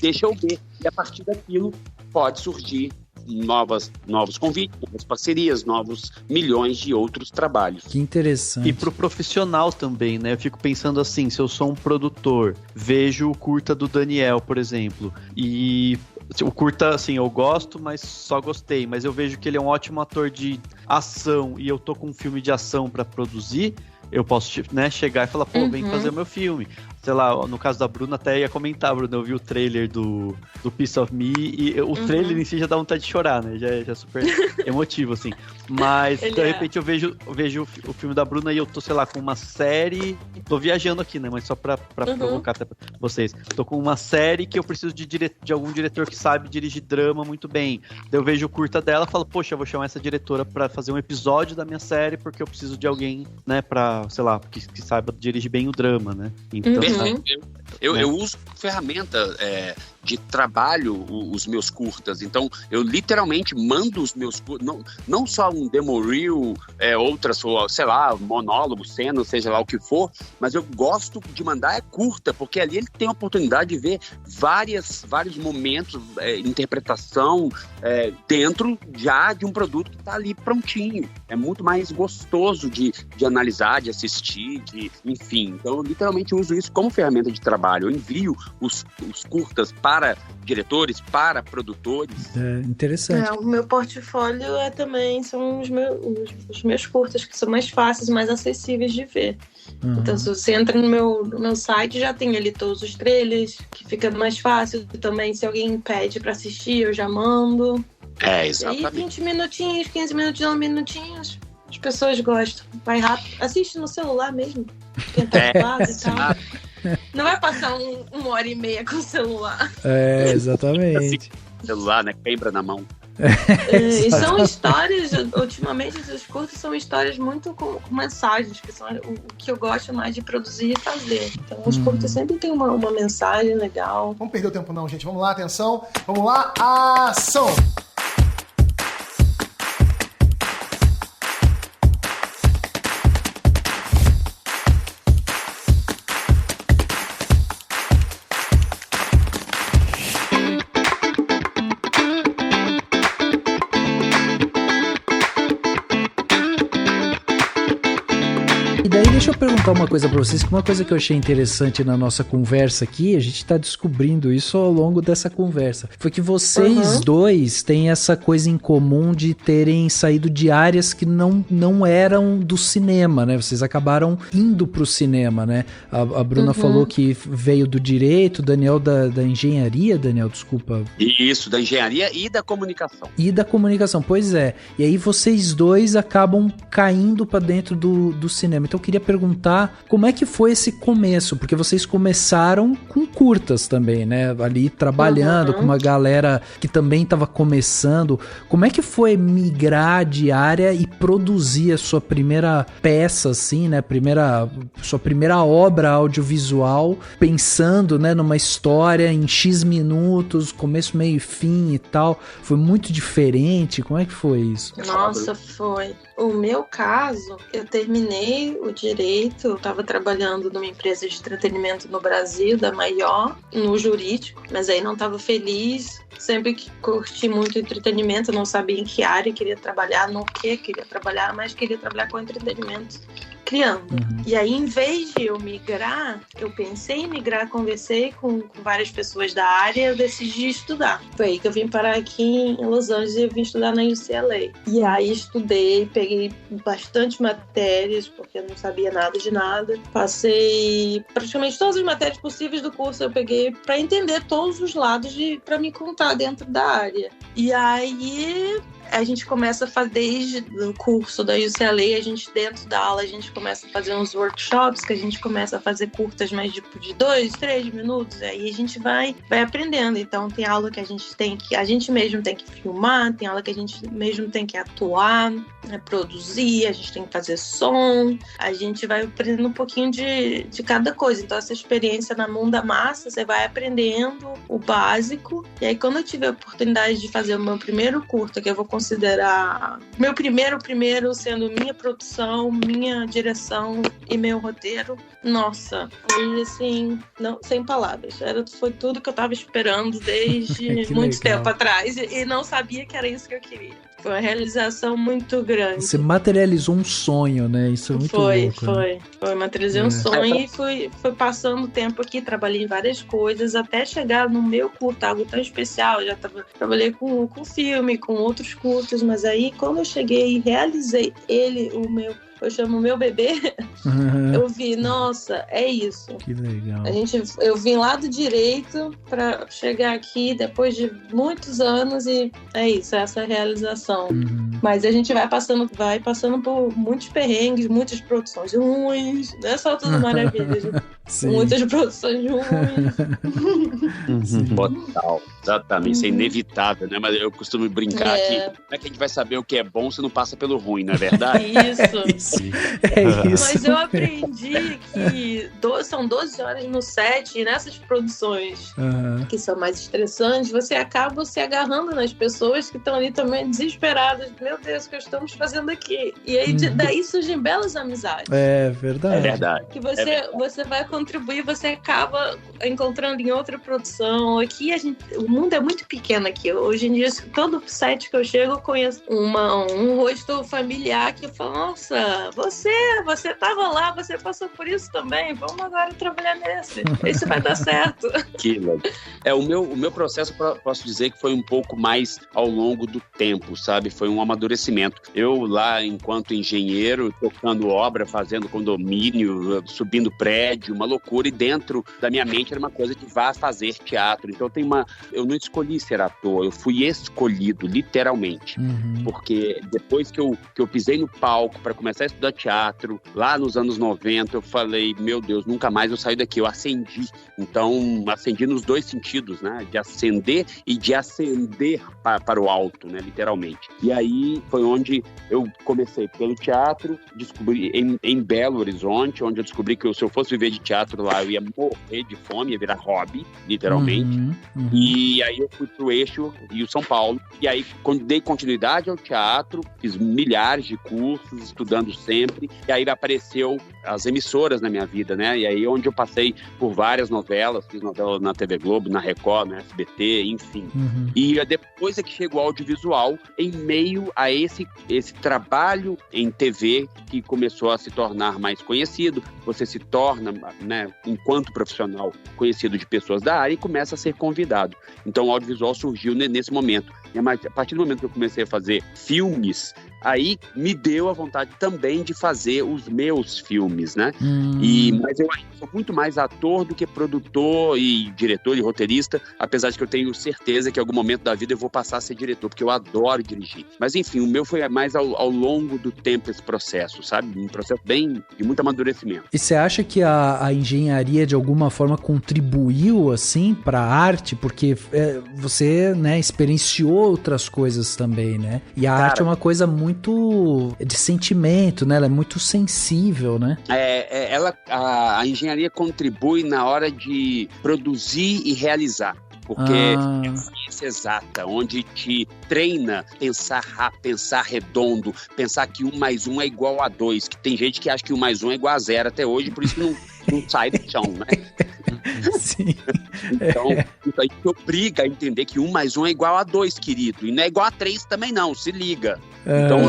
C: deixa eu ver. E a partir daquilo pode surgir novos convites, novas parcerias, novos milhões de outros trabalhos.
A: Que interessante.
D: E pro profissional também, né? Eu fico pensando assim, se eu sou um produtor, vejo o curta do Daniel, por exemplo, e o curta, assim, eu gosto, mas só gostei, mas eu vejo que ele é um ótimo ator de ação e eu tô com um filme de ação pra produzir, eu posso, né, chegar e falar, vem fazer o meu filme. Sei lá, no caso da Bruna, até ia comentar, Bruna, eu vi o trailer do Piece of Me e o trailer em si já dá vontade de chorar, né? Já é super emotivo, assim. Mas, de repente, eu vejo o filme da Bruna e eu tô, sei lá, com uma série... Tô viajando aqui, né? Mas só pra provocar até pra vocês. Tô com uma série que eu preciso de algum diretor que sabe dirigir drama muito bem. Daí eu vejo o curta dela e falo, poxa, eu vou chamar essa diretora pra fazer um episódio da minha série porque eu preciso de alguém, né, pra, sei lá, que saiba dirigir bem o drama, né? Então,
C: eu uso ferramenta de trabalho os meus curtas, então eu literalmente mando os meus curtas, não só um demo reel, outras, sei lá, monólogo, cena, seja lá o que for, mas eu gosto de mandar curta, porque ali ele tem a oportunidade de ver vários momentos, interpretação dentro já de um produto que está ali prontinho. É muito mais gostoso de analisar, de assistir, enfim. Então eu literalmente uso isso como ferramenta de trabalho. Eu envio os curtas para diretores, para produtores.
A: Interessante.
B: O meu portfólio também são os meus curtas, que são mais fáceis, mais acessíveis de ver. Então, se você entra no meu site, já tem ali todos os trailers, que fica mais fácil. Também, se alguém pede pra assistir, eu já mando.
C: Exatamente.
B: E aí, 20 minutinhos, 15 minutinhos, as pessoas gostam. Vai rápido. Assiste no celular mesmo. Quem tá ocupado e tal. Não vai passar 1h30 com o celular.
A: Exatamente.
C: Celular, né? Quebra na mão.
B: E são histórias, ultimamente os curtos são histórias muito com mensagens, que são o que eu gosto mais de produzir e fazer. Então os curtos sempre tem uma mensagem legal.
E: Vamos perder o tempo não, gente. Vamos lá, atenção. Vamos lá, ação!
A: Deixa eu perguntar uma coisa pra vocês, que uma coisa que eu achei interessante na nossa conversa aqui, a gente tá descobrindo isso ao longo dessa conversa, foi que vocês dois têm essa coisa em comum de terem saído de áreas que não eram do cinema, né? Vocês acabaram indo pro cinema, né? A Bruna falou que veio do direito, o Daniel da engenharia, Daniel, desculpa.
C: Isso, da engenharia e da comunicação.
A: E da comunicação, pois é. E aí vocês dois acabam caindo pra dentro do cinema. Então eu queria perguntar como é que foi esse começo, porque vocês começaram com curtas também, né? Ali trabalhando com uma galera que também estava começando. Como é que foi migrar de área e produzir a sua primeira peça, assim, né? Sua primeira obra audiovisual, pensando, né, numa história em X minutos, começo, meio e fim e tal. Foi muito diferente? Como é que foi isso?
B: Nossa, foi. O meu caso, eu terminei o direito, eu estava trabalhando numa empresa de entretenimento no Brasil, da maior, no jurídico, mas aí não estava feliz. Sempre que curti muito entretenimento, não sabia em que área queria trabalhar, no que queria trabalhar, mas queria trabalhar com entretenimento, criando. E aí, em vez de eu migrar, eu pensei em migrar, conversei com várias pessoas da área, eu decidi estudar. Foi aí que eu vim parar aqui em Los Angeles e eu vim estudar na UCLA. E aí estudei, peguei bastante matérias, porque eu não sabia nada de nada. Passei praticamente todas as matérias possíveis do curso, eu peguei para entender todos os lados para me contar dentro da área. E aí a gente começa a fazer, desde o curso da UCLA, a gente dentro da aula, a gente começa a fazer uns workshops, que a gente começa a fazer curtas mais de 2, 3 minutos, aí a gente vai aprendendo. Então tem aula que a gente mesmo tem que filmar, tem aula que a gente mesmo tem que atuar, produzir, a gente tem que fazer som, a gente vai aprendendo um pouquinho de cada coisa. Então essa experiência na mão da massa, você vai aprendendo o básico, e aí quando eu tive a oportunidade de fazer o meu primeiro curta, que eu vou considerar meu primeiro sendo minha produção, minha direção e meu roteiro, nossa, foi assim, sem palavras. Foi tudo que eu tava esperando desde muito tempo atrás e não sabia que era isso que eu queria. Foi uma realização muito grande.
A: Você materializou um sonho, né? Isso é muito louco.
B: Foi. Materializei um sonho e fui passando o tempo aqui, trabalhei em várias coisas, até chegar no meu curta, algo tão especial. Eu já trabalhei com filme, com outros curtas, mas aí quando eu cheguei e realizei eu chamo meu bebê, eu vi, nossa, é isso.
A: Que legal.
B: Eu vim lá do direito pra chegar aqui depois de muitos anos e é isso, essa realização. Mas a gente vai passando por muitos perrengues, muitas produções ruins, não é só tudo maravilha, muitas produções ruins.
C: Total, exatamente, isso é inevitável, né? Mas eu costumo brincar que não é que a gente vai saber o que é bom se não passa pelo ruim, não é verdade?
B: Isso.
A: É isso.
B: Mas eu aprendi que são 12 horas no set e nessas produções que são mais estressantes, você acaba se agarrando nas pessoas que estão ali também desesperadas. Meu Deus, o que estamos fazendo aqui? E aí daí surgem belas amizades.
A: É verdade.
C: É verdade.
B: Que você vai contribuir, você acaba encontrando em outra produção. Aqui o mundo é muito pequeno aqui. Hoje em dia, todo site que eu chego, eu conheço um rosto familiar que fala, nossa, você estava lá, você passou por isso também, vamos agora trabalhar nesse. Esse vai dar certo.
C: O meu processo, posso dizer que foi um pouco mais ao longo do tempo, sabe? Foi um amadurecimento. Eu lá, enquanto engenheiro, tocando obra, fazendo condomínio, subindo prédio, uma loucura, e dentro da minha mente era uma coisa de vá fazer teatro. Então eu não escolhi ser ator, eu fui escolhido, literalmente. Porque depois que eu pisei no palco para começar a estudar teatro, lá nos anos 90, eu falei, meu Deus, nunca mais eu saio daqui. Eu acendi. Então, acendi nos dois sentidos, né? De acender e de ascender para o alto, né? Literalmente. E aí foi onde eu comecei pelo teatro, descobri em Belo Horizonte, onde eu descobri que se eu fosse viver de teatro lá, eu ia morrer de fome, ia virar hobby, literalmente. E aí eu fui pro eixo Rio-São Paulo. E aí dei continuidade ao teatro, fiz milhares de cursos, estudando sempre. E aí apareceu as emissoras na minha vida, né? E aí onde eu passei por várias novelas, fiz novela na TV Globo, na Record, na SBT, enfim. E depois é que chega o audiovisual, em meio a esse trabalho em TV que começou a se tornar mais conhecido. Você se torna, né, enquanto profissional, conhecido de pessoas da área e começa a ser convidado. Então o audiovisual surgiu nesse momento. E a partir do momento que eu comecei a fazer filmes, aí me deu a vontade também de fazer os meus filmes, né? Mas eu ainda sou muito mais ator do que produtor e diretor e roteirista, apesar de que eu tenho certeza que em algum momento da vida eu vou passar a ser diretor, porque eu adoro dirigir. Mas enfim, o meu foi mais ao longo do tempo esse processo, sabe? Um processo bem de muito amadurecimento.
A: E você acha que a engenharia de alguma forma contribuiu assim para a arte? Porque você, né, experienciou outras coisas também, né? E a arte é uma coisa muito de sentimento, né? Ela é muito sensível, né?
C: A engenharia contribui na hora de produzir e realizar. Porque é a ciência exata, onde te treina pensar rápido, pensar redondo, pensar que 1 mais 1 é igual a 2, que tem gente que acha que 1 mais 1 é igual a 0 até hoje, por isso que não sai do chão, né?
A: Sim.
C: Então, isso aí te obriga a entender que 1 mais 1 é igual a 2, querido. E não é igual a 3 também não, se liga. Então,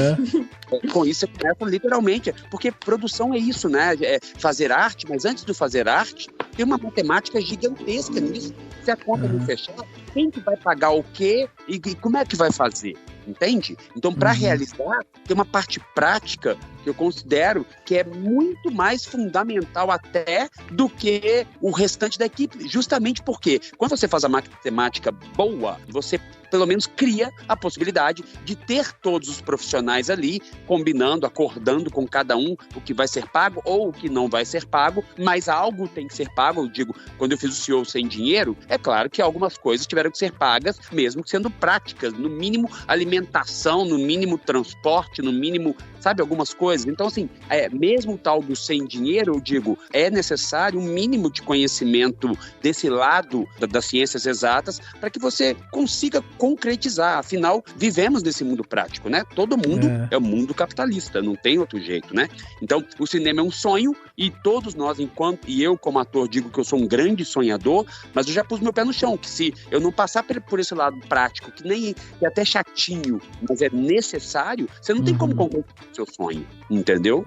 C: com isso você começa literalmente, porque produção é isso, né? É fazer arte, mas antes de fazer arte, tem uma matemática gigantesca nisso. Se a conta não fechar, quem que vai pagar o quê e como é que vai fazer? Entende? Então, para realizar, tem uma parte prática que eu considero que é muito mais fundamental até do que o restante da equipe, justamente porque quando você faz a matemática boa, você pelo menos cria a possibilidade de ter todos os profissionais ali combinando, acordando com cada um o que vai ser pago ou o que não vai ser pago, mas algo tem que ser pago. Eu digo, quando eu fiz o CEO Sem Dinheiro, é claro que algumas coisas tiveram que ser pagas, mesmo sendo práticas, no mínimo alimentação, no mínimo transporte, no mínimo, sabe, algumas coisas. Então, assim, mesmo o tal do Sem Dinheiro, eu digo, é necessário um mínimo de conhecimento desse lado das ciências exatas para que você consiga concretizar. Afinal, vivemos nesse mundo prático, né? Todo mundo é o mundo capitalista, não tem outro jeito, né? Então, o cinema é um sonho e todos nós, e eu como ator digo que eu sou um grande sonhador, mas eu já pus meu pé no chão, que se eu não passar por esse lado prático, que é até chatinho, mas é necessário, você não tem como concretizar o seu sonho, entendeu?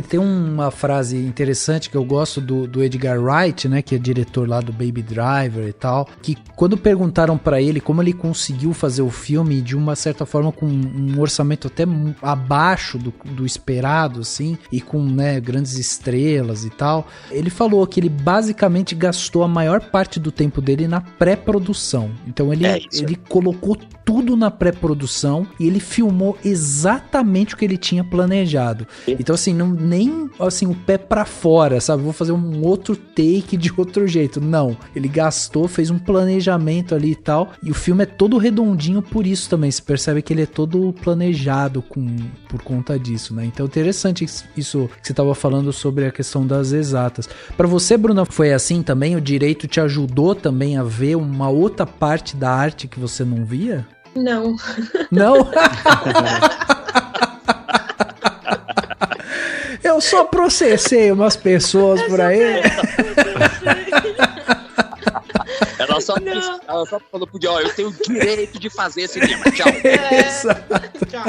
A: Tem uma frase interessante que eu gosto do Edgar Wright, né, que é diretor lá do Baby Driver e tal, que quando perguntaram pra ele como ele conseguiu fazer o filme de uma certa forma com um orçamento até abaixo do esperado, assim, e com, né, grandes estrelas e tal, ele falou que ele basicamente gastou a maior parte do tempo dele na pré-produção. Então ele colocou tudo na pré-produção e ele filmou exatamente o que ele tinha planejado. Então, assim, nem assim, o pé pra fora, sabe? Vou fazer um outro take de outro jeito. Não. Ele gastou, fez um planejamento ali e tal. E o filme é todo redondinho por isso também. Você percebe que ele é todo planejado por conta disso, né? Então, interessante isso que você tava falando sobre a questão das exatas. Pra você, Bruna, foi assim também? O direito te ajudou também a ver uma outra parte da arte que você não via?
B: Não.
A: Não? Eu só processei umas pessoas por aí.
C: Ela só falou pro Joe, eu tenho o direito de fazer cinema. Tchau.
B: Tchau.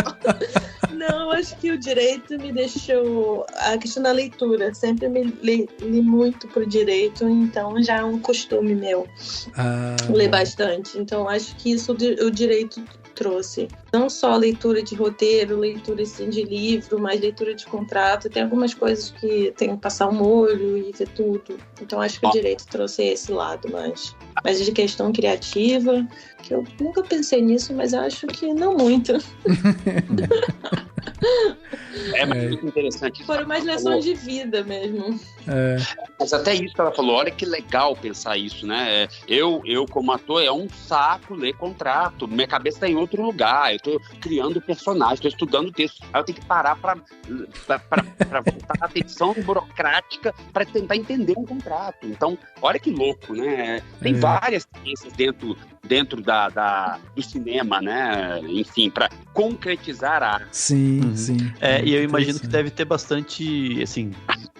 B: Não, acho que o direito me deixou... A questão da leitura, sempre me li muito pro direito, então já é um costume meu ler bastante. Então acho que isso o direito trouxe. Não só leitura de roteiro, leitura assim, de livro, mas leitura de contrato. Tem algumas coisas que tem que passar o molho e ver tudo. Então acho que o direito trouxe esse lado, mas de questão criativa, que eu nunca pensei nisso, mas acho que não muito.
C: É muito interessante.
B: Foram mais lições de vida mesmo.
C: Mas até isso que ela falou, olha que legal pensar isso, né? Eu como ator, é um saco ler contrato. Minha cabeça está em outro lugar. Eu estou criando personagem, estou estudando texto. Aí eu tenho que parar para voltar a atenção burocrática para tentar entender um contrato. Então, olha que louco, né? Tem várias ciências dentro do cinema, né? Enfim, para concretizar a arte.
A: Sim, sim.
D: E eu imagino que deve ter bastante, assim,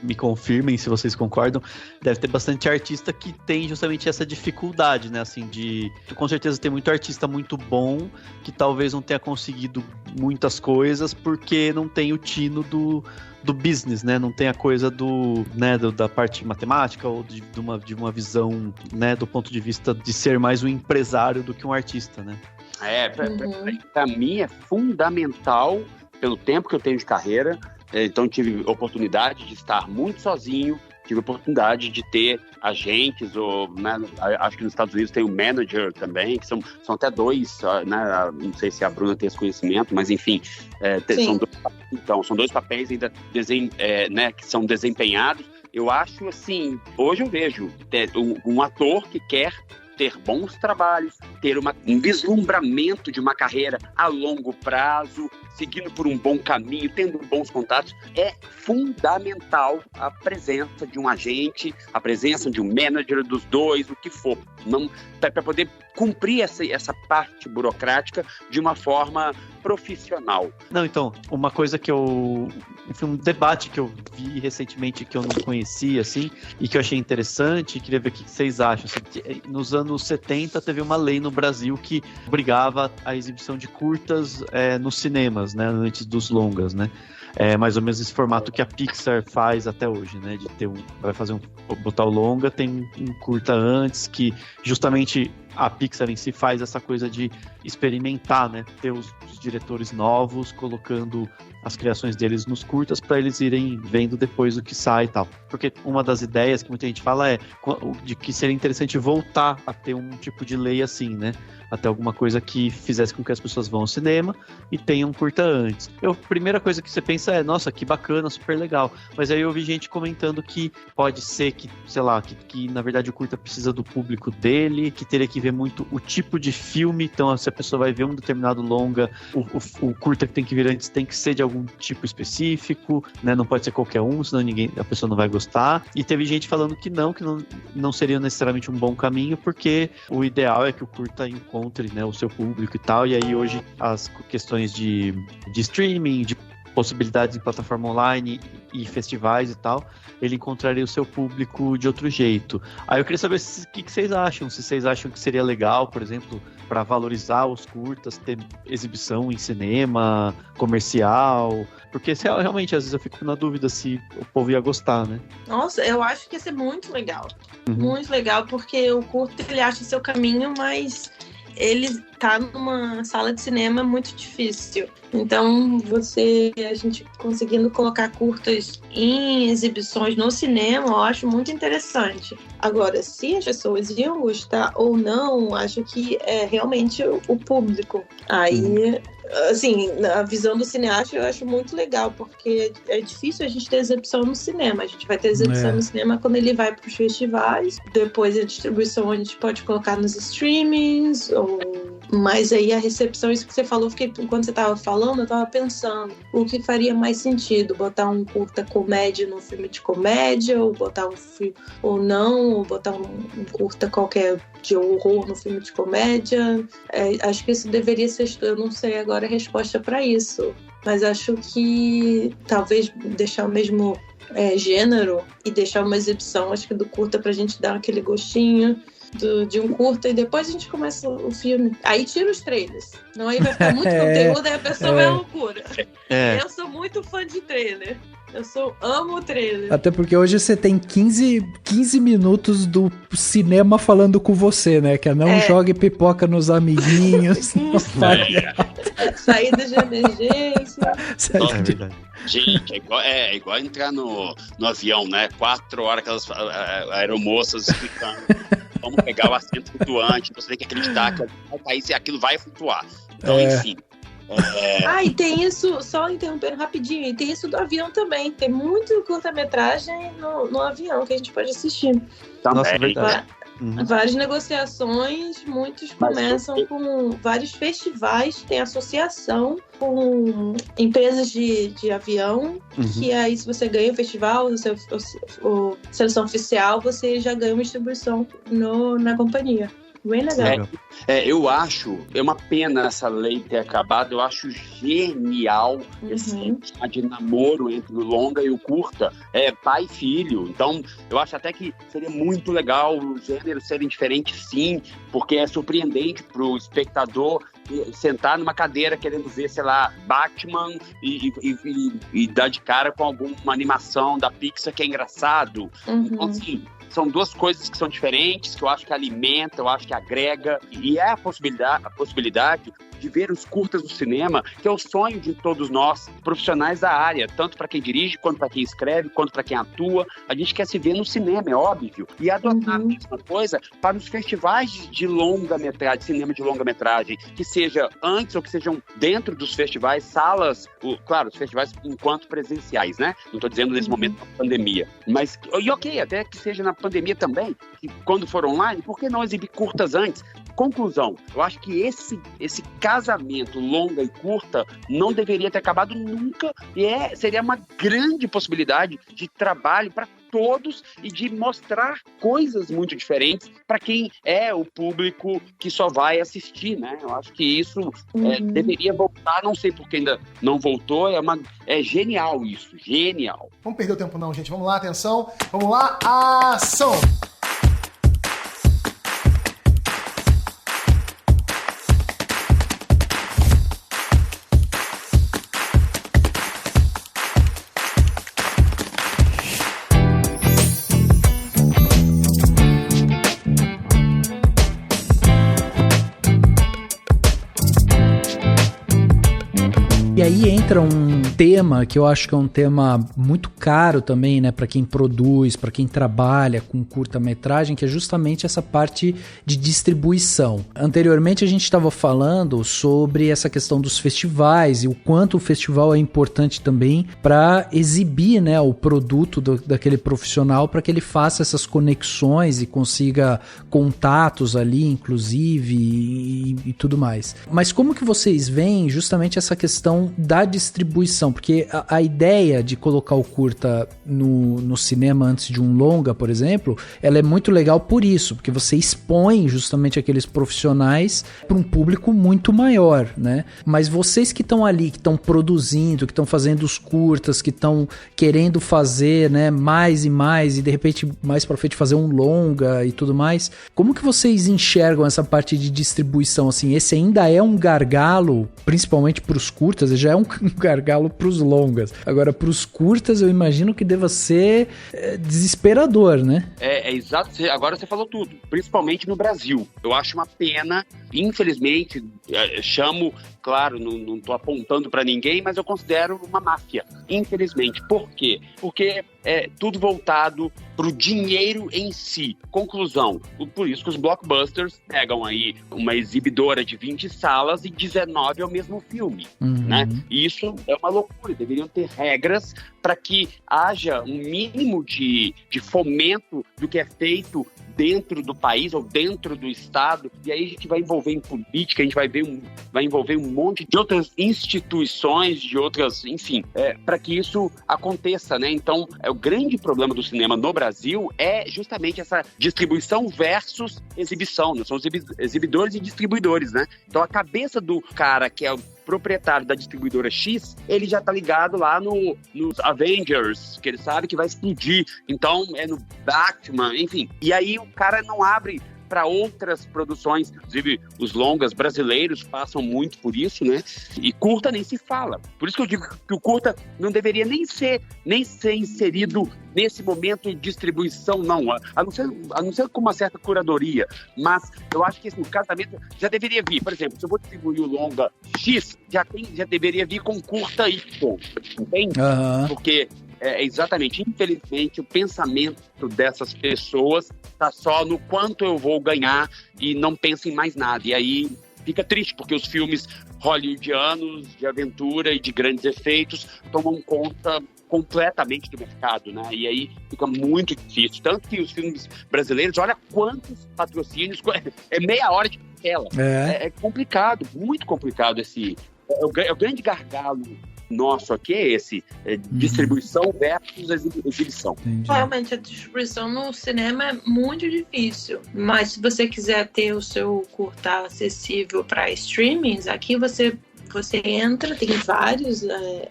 D: me confirmem se vocês concordam, deve ter bastante artista que tem justamente essa dificuldade, né? Assim, com certeza tem muito artista muito bom que talvez não tenha conseguido muitas coisas porque não tem o tino do business, né? Não tem a coisa da parte matemática ou de uma visão, né, do ponto de vista de ser mais um empresário do que um artista, né?
C: Para mim é fundamental, pelo tempo que eu tenho de carreira, então tive oportunidade de estar muito sozinho, tive oportunidade de ter agentes, ou, né, acho que nos Estados Unidos tem o manager também, que são até dois, né, não sei se a Bruna tem esse conhecimento, mas enfim, são dois papéis ainda né, que são desempenhados. Eu acho assim, hoje eu vejo um ator que quer ter bons trabalhos, ter um vislumbramento de uma carreira a longo prazo, seguindo por um bom caminho, tendo bons contatos, é fundamental a presença de um agente, a presença de um manager, dos dois, o que for, para poder cumprir essa parte burocrática de uma forma profissional.
D: Não, então, uma coisa que um debate que eu vi recentemente que eu não conhecia, assim, e que eu achei interessante, e queria ver o que vocês acham. Assim, nos anos 70 teve uma lei no Brasil que obrigava a exibição de curtas nos cinemas, né, antes dos longas, né? É mais ou menos esse formato que a Pixar faz até hoje, né? De ter botar o longa, tem um curta antes, que justamente a Pixar em si faz essa coisa de experimentar, né? Ter os diretores novos colocando as criações deles nos curtas para eles irem vendo depois o que sai e tal. Porque uma das ideias que muita gente fala é de que seria interessante voltar a ter um tipo de lei assim, né? Até alguma coisa que fizesse com que as pessoas vão ao cinema e tenham curta antes. A primeira coisa que você pensa é, nossa, que bacana, super legal. Mas aí eu vi gente comentando que pode ser que, sei lá, que na verdade o curta precisa do público dele, que teria que ver muito o tipo de filme. Então, se a pessoa vai ver um determinado longa, o curta que tem que vir antes tem que ser de algum tipo específico, né? Não pode ser qualquer um, senão a pessoa não vai gostar. E teve gente falando que não seria necessariamente um bom caminho, porque o ideal é que o curta encontre, né, o seu público e tal. E aí hoje as questões de streaming, de possibilidades em plataforma online e festivais e tal, ele encontraria o seu público de outro jeito. Aí eu queria saber o que vocês acham, se vocês acham que seria legal, por exemplo, para valorizar os curtas, ter exibição em cinema, comercial, porque realmente às vezes eu fico na dúvida se o povo ia gostar, né?
B: Nossa, eu acho que ia ser muito legal. Muito legal, porque o curta ele acha seu caminho, mas ele tá numa sala de cinema muito difícil. Então, a gente conseguindo colocar curtas em exibições no cinema, eu acho muito interessante. Agora, se as pessoas iam gostar ou não, acho que é realmente o público. Aí, assim, na visão do cineasta, eu acho muito legal, porque é difícil a gente ter exibição no cinema. A gente vai ter exibição no cinema quando ele vai para os festivais, depois a distribuição a gente pode colocar nos streamings, mas aí a recepção, isso que você falou, quando você estava falando, eu estava pensando o que faria mais sentido, botar um curta comédia num filme de comédia, ou botar um filme, ou botar um curta qualquer de horror no filme de comédia. Acho que isso deveria ser, eu não sei agora a resposta para isso. mas acho que talvez deixar o mesmo gênero e deixar uma exibição, acho que do curta, pra gente dar aquele gostinho de um curta, e depois a gente começa o filme. Aí tira os trailers. Não, aí vai ficar muito conteúdo, aí a pessoa vai à loucura. Eu sou muito fã de trailer. Amo o trailer.
A: Até porque hoje você tem 15 minutos do cinema falando com você, né? Que não jogue pipoca nos amiguinhos.
B: Saída de emergência.
D: É verdade.
C: Gente, é igual entrar no avião, né? 4 horas aquelas aeromoças explicando. Vamos pegar o assento flutuante, você tem que acreditar que aquilo vai flutuar. Então, enfim.
B: E tem isso, só interrompendo rapidinho, e tem isso do avião também. Tem muito curta-metragem no avião que a gente pode assistir.
D: Nossa, verdade.
B: Várias negociações, muitos começam com vários festivais, tem associação com empresas de avião, que aí se você ganha o festival, o seleção oficial, você já ganha uma distribuição na companhia. Bem legal.
C: Eu acho, é uma pena essa lei ter acabado, eu acho genial esse de namoro entre o longa e o curta, pai e filho. Então, eu acho até que seria muito legal os gêneros serem diferentes, sim, porque é surpreendente pro espectador sentar numa cadeira querendo ver, sei lá, Batman e dar de cara com alguma animação da Pixar que é engraçado. Então, assim, são duas coisas que são diferentes, que eu acho que alimenta, eu acho que agrega, e é a possibilidade de ver os curtas do cinema, que é o sonho de todos nós, profissionais da área, tanto para quem dirige, quanto para quem escreve, quanto para quem atua. A gente quer se ver no cinema, é óbvio, e adotar a mesma coisa para os festivais de longa-metragem, cinema de longa-metragem, que seja antes ou que sejam dentro dos festivais, salas, claro, os festivais enquanto presenciais, né? Não estou dizendo nesse momento da pandemia, mas, e ok, até que seja na pandemia também, que quando for online, por que não exibir curtas antes? Conclusão, eu acho que esse casamento longa e curta não deveria ter acabado nunca, e seria uma grande possibilidade de trabalho para todos e de mostrar coisas muito diferentes para quem é o público que só vai assistir, né? Eu acho que isso deveria voltar, não sei porque ainda não voltou, é genial isso, genial.
E: Vamos perder o tempo não, gente, vamos lá, atenção, vamos lá, ação!
A: E aí entra um tema que eu acho que é um tema muito caro também, né, para quem produz, para quem trabalha com curta-metragem, que é justamente essa parte de distribuição. Anteriormente a gente estava falando sobre essa questão dos festivais e o quanto o festival é importante também para exibir, né, o produto daquele profissional, para que ele faça essas conexões e consiga contatos ali, inclusive, e tudo mais. Mas como que vocês veem justamente essa questão da distribuição? Porque a ideia de colocar o curta no cinema antes de um longa, por exemplo, ela é muito legal por isso, porque você expõe justamente aqueles profissionais para um público muito maior, né? Mas vocês que estão ali, que estão produzindo, que estão fazendo os curtas, que estão querendo fazer, né, mais e de repente mais para frente fazer um longa e tudo mais, como que vocês enxergam essa parte de distribuição? Assim, esse ainda é um gargalo, principalmente para os curtas, já é um gargalo para os longas. Agora, para os curtas, eu imagino que deva ser desesperador, né?
C: É exato. Agora você falou tudo. Principalmente no Brasil. Eu acho uma pena, infelizmente, chamo, claro, não estou apontando para ninguém, mas eu considero uma máfia. Infelizmente. Por quê? Porque é tudo voltado para o dinheiro em si. Conclusão. Por isso que os blockbusters pegam aí uma exibidora de 20 salas e 19 é o mesmo filme, né? E isso é uma loucura. Deveriam ter regras para que haja um mínimo de fomento do que é feito dentro do país ou dentro do estado, e aí a gente vai envolver em política, a gente vai envolver um monte de outras instituições, de outras, enfim, para que isso aconteça, né? Então, o grande problema do cinema no Brasil é justamente essa distribuição versus exibição, né? São os exibidores e distribuidores, né? Então, a cabeça do cara que é proprietário da distribuidora X, ele já tá ligado lá nos Avengers, que ele sabe que vai explodir. Então, é no Batman, enfim. E aí o cara não abre para outras produções, inclusive os longas brasileiros passam muito por isso, né? E curta nem se fala. Por isso que eu digo que o curta não deveria nem ser inserido nesse momento de distribuição, não. A não ser com uma certa curadoria. Mas eu acho que esse casamento já deveria vir. Por exemplo, se eu vou distribuir o longa X, já deveria vir com curta Y. Entende?
A: Uhum.
C: Porque exatamente, infelizmente, o pensamento dessas pessoas está só no quanto eu vou ganhar e não pensa em mais nada. E aí fica triste, porque os filmes hollywoodianos de aventura e de grandes efeitos tomam conta completamente do mercado, né? E aí fica muito difícil. Tanto que os filmes brasileiros, olha quantos patrocínios, é meia hora de tela. É complicado, muito complicado esse... É o grande gargalo nosso aqui é esse, distribuição versus exibição.
A: Entendi.
B: Realmente, a distribuição no cinema é muito difícil, mas se você quiser ter o seu curta acessível para streamings, aqui você entra, tem vários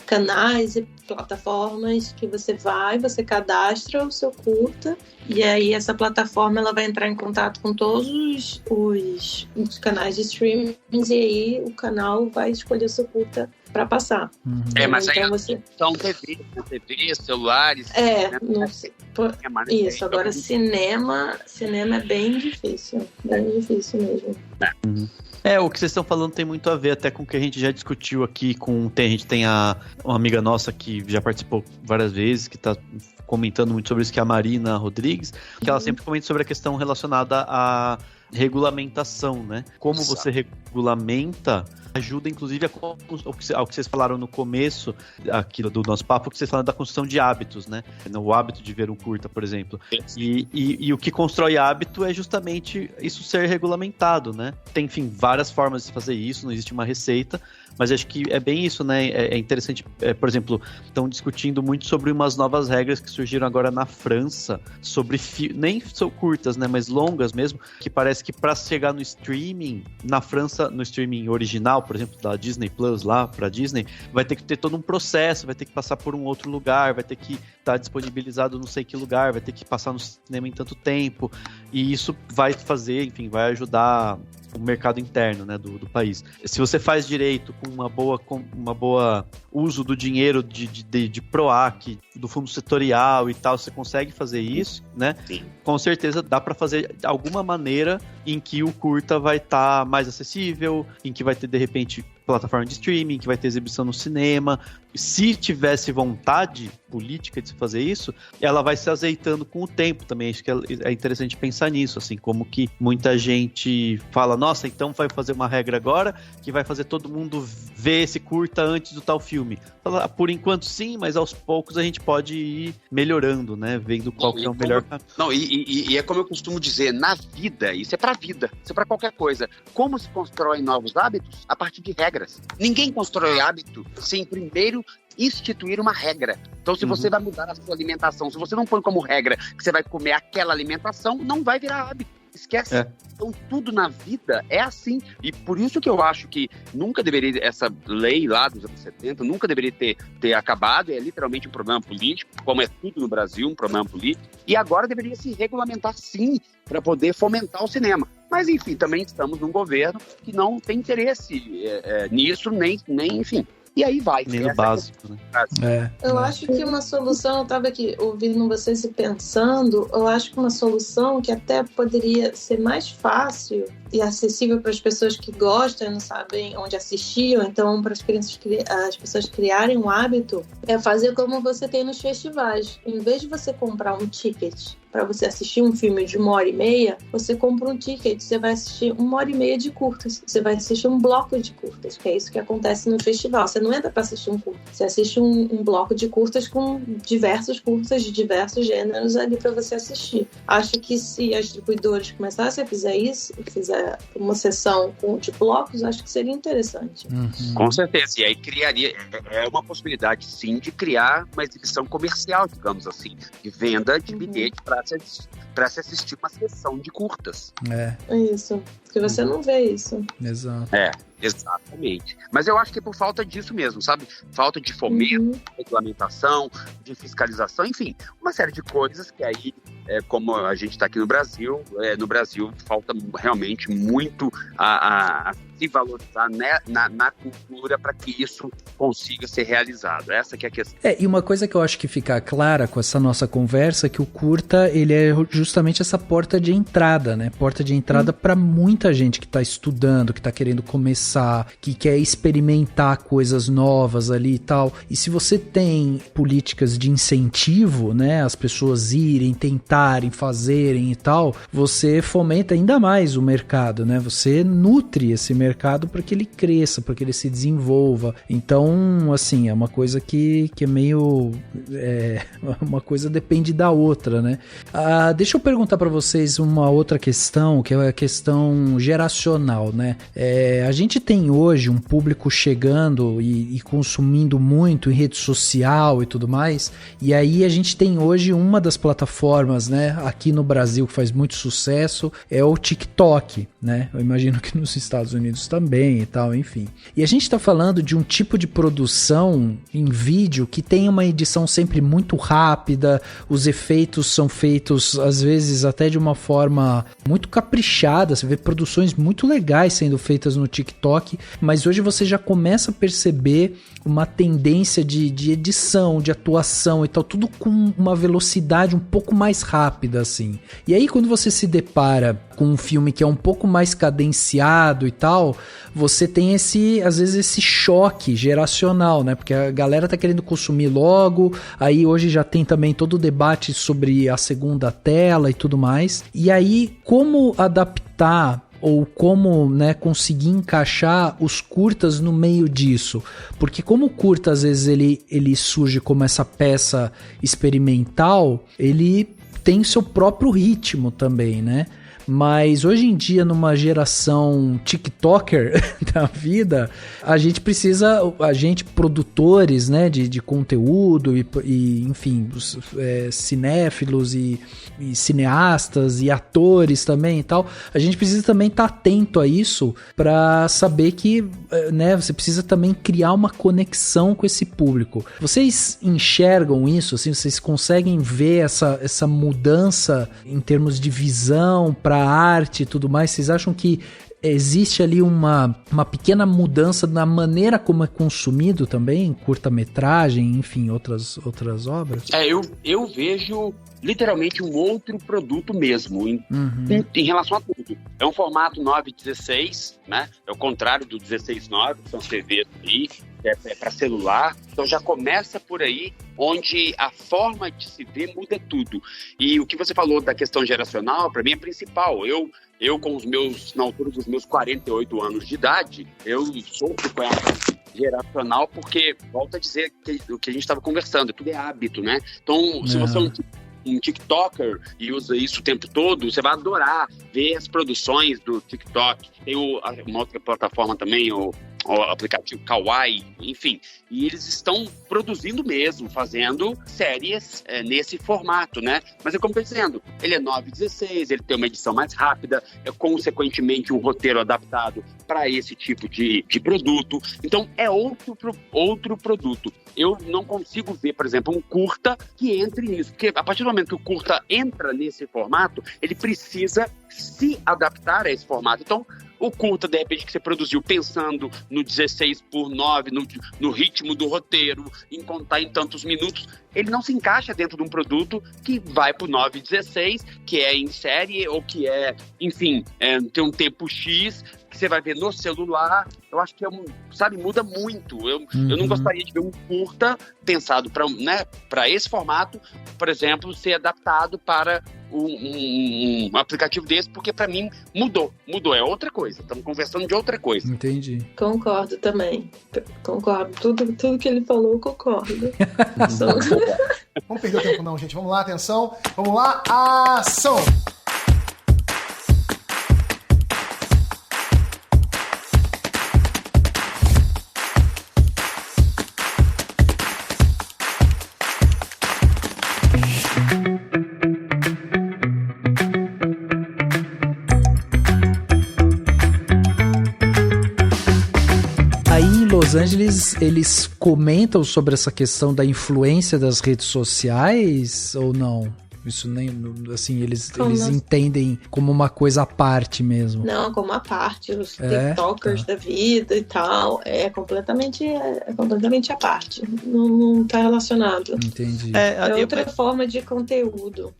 B: canais e plataformas que você cadastra o seu curta, e aí essa plataforma ela vai entrar em contato com todos os canais de streaming, e aí o canal vai escolher o seu curta para passar.
A: Uhum.
C: Mas
B: então
C: aí são TV, celulares...
B: não sei. Isso, agora cinema é bem difícil mesmo.
D: Uhum. O que vocês estão falando tem muito a ver até com o que a gente já discutiu aqui a gente tem uma amiga nossa que já participou várias vezes, que está comentando muito sobre isso, que é a Marina Rodrigues, que ela sempre comenta sobre a questão relacionada à regulamentação, né? Como você regulamenta ajuda, inclusive, ao que vocês falaram no começo aqui do nosso papo, que vocês falaram da construção de hábitos, né? O hábito de ver um curta, por exemplo. E o que constrói hábito é justamente isso ser regulamentado, né? Tem, enfim, várias formas de fazer isso, não existe uma receita, mas acho que é bem isso, né? É interessante, por exemplo, estão discutindo muito sobre umas novas regras que surgiram agora na França, sobre nem são curtas, né? Mas longas mesmo, que parece que para chegar no streaming, na França, no streaming original, por exemplo, da Disney Plus lá pra Disney, vai ter que ter todo um processo, vai ter que passar por um outro lugar, vai ter que estar disponibilizado não sei que lugar, vai ter que passar no cinema em tanto tempo, e isso vai fazer, enfim, vai ajudar o mercado interno, né, do país. Se você faz direito com uma boa uso do dinheiro de PROAC, do fundo setorial e tal, você consegue fazer isso, né? Sim. Com certeza dá para fazer de alguma maneira em que o curta vai estar mais acessível, em que vai ter, de repente, plataforma de streaming, que vai ter exibição no cinema. Se tivesse vontade política de se fazer isso, ela vai se azeitando com o tempo também. Acho que é interessante pensar nisso, assim, como que muita gente fala, nossa, então vai fazer uma regra agora que vai fazer todo mundo ver esse curta antes do tal filme. Fala, por enquanto sim, mas aos poucos a gente pode ir melhorando, né, vendo qual que é o melhor caminho.
C: Não, e é como eu costumo dizer, na vida, isso é pra vida, isso é pra qualquer coisa. Como se constrói novos hábitos? A partir de regras. Ninguém constrói hábito sem primeiro instituir uma regra. Então, se você vai mudar a sua alimentação, se você não põe como regra que você vai comer aquela alimentação, não vai virar hábito. Esquece. Então, tudo na vida é assim. E por isso que eu acho que nunca deveria, essa lei lá dos anos 70, nunca deveria ter acabado. É literalmente um problema político, como é tudo no Brasil, um problema político. E agora deveria se regulamentar, sim, para poder fomentar o cinema. Mas, enfim, também estamos num governo que não tem interesse nisso, nem enfim. E aí vai.
D: Meio básico, né?
B: Eu acho que uma solução, eu estava aqui ouvindo vocês e pensando, eu acho que uma solução que até poderia ser mais fácil e acessível para as pessoas que gostam e não sabem onde assistir, ou então para as pessoas criarem um hábito, é fazer como você tem nos festivais. Em vez de você comprar um ticket para você assistir um filme de 1h30, você compra um ticket, você vai assistir 1h30 de curtas, você vai assistir um bloco de curtas, que é isso que acontece no festival. Você não entra para assistir um curta, você assiste um bloco de curtas com diversos curtas de diversos gêneros ali para você assistir. Acho que se as distribuidoras começassem a fazer isso, fizer uma sessão de blocos, acho que seria interessante.
C: Com certeza, e aí criaria, uma possibilidade sim de criar uma exibição comercial, digamos assim, de venda de bilhete para se assistir uma sessão de curtas.
B: É isso, porque você não vê isso.
A: Exato.
C: Exatamente. Mas eu acho que é por falta disso mesmo, sabe? Falta de fomento, regulamentação, de fiscalização, enfim, uma série de coisas que aí, como a gente está aqui no Brasil falta realmente muito a se valorizar, né, na cultura para que isso consiga ser realizado. Essa que é a questão.
A: E uma coisa que eu acho que fica clara com essa nossa conversa é que o curta, ele é justamente essa porta de entrada, né? Porta de entrada para muita gente que está estudando, que está querendo começar, que quer experimentar coisas novas ali e tal. E se você tem políticas de incentivo, né, as pessoas irem, tentarem, fazerem e tal, você fomenta ainda mais o mercado, né? Você nutre esse mercado para que ele cresça, para que ele se desenvolva. Então, assim, é uma coisa que é meio... uma coisa depende da outra, né? Deixa eu perguntar para vocês uma outra questão, que é a questão geracional, né? A gente tem hoje um público chegando e consumindo muito em rede social e tudo mais, e aí a gente tem hoje uma das plataformas, né, aqui no Brasil que faz muito sucesso, é o TikTok, né? Eu imagino que nos Estados Unidos também e tal, enfim. E a gente tá falando de um tipo de produção em vídeo que tem uma edição sempre muito rápida, os efeitos são feitos às vezes até de uma forma muito caprichada, você vê produções muito legais sendo feitas no TikTok, mas hoje você já começa a perceber uma tendência de edição, de atuação e tal, tudo com uma velocidade um pouco mais rápida, assim. E aí quando você se depara com um filme que é um pouco mais cadenciado e tal, você tem às vezes esse choque geracional, né? Porque a galera tá querendo consumir logo, aí hoje já tem também todo o debate sobre a segunda tela e tudo mais. E aí, como adaptar ou como, né, conseguir encaixar os curtas no meio disso? Porque como o curta, às vezes, ele surge como essa peça experimental, ele tem seu próprio ritmo também, né? Mas hoje em dia, numa geração TikToker da vida, a gente produtores, né, de conteúdo e enfim, cinéfilos e cineastas e atores também e tal, a gente precisa também estar atento a isso para saber que, né, você precisa também criar uma conexão com esse público. Vocês enxergam isso? Assim, vocês conseguem ver essa mudança em termos de visão para arte e tudo mais? Vocês acham que existe ali uma pequena mudança na maneira como é consumido também, curta-metragem, enfim, outras obras?
C: Eu vejo literalmente um outro produto mesmo, em relação a tudo. É um formato 9:16, né? É o contrário do 16:9, que são TVs aí, é para celular. Então já começa por aí, onde a forma de se ver muda tudo. E o que você falou da questão geracional, para mim é principal. Eu com na altura dos meus 48 anos de idade, eu sofro com essa geracional, porque, volto a dizer o que a gente estava conversando, tudo é hábito, né? Então, se você é um TikToker e usa isso o tempo todo, você vai adorar ver as produções do TikTok. Tem uma outra plataforma também, o aplicativo Kawaii, enfim, e eles estão produzindo mesmo, fazendo séries nesse formato, né? Mas é como eu estou dizendo, ele é 9:16, ele tem uma edição mais rápida, consequentemente um roteiro adaptado para esse tipo de produto. Então é outro produto. Eu não consigo ver, por exemplo, um curta que entre nisso, porque a partir do momento que o curta entra nesse formato, ele precisa se adaptar a esse formato. Então, o curta, de repente, que você produziu pensando no 16:9, no ritmo do roteiro, em contar em tantos minutos, ele não se encaixa dentro de um produto que vai pro 9:16, que é em série, ou que é, enfim, tem um tempo X, que você vai ver no celular. Eu acho que, muda muito. Eu não gostaria de ver um curta pensado para esse formato, por exemplo, ser adaptado para um aplicativo desse, porque para mim mudou, é outra coisa, estamos conversando de outra coisa.
A: Entendi.
B: Concordo também, tudo que ele falou, eu concordo.
E: Vamos perder o tempo não, gente, vamos lá, atenção, vamos lá, ação!
A: Los Angeles, eles comentam sobre essa questão da influência das redes sociais ou não? Isso nem, assim, eles entendem como uma coisa à parte mesmo.
B: Não, como à parte, os TikTokers da vida e tal, é completamente à parte. Não tá relacionado.
A: Entendi.
B: É outra forma de conteúdo.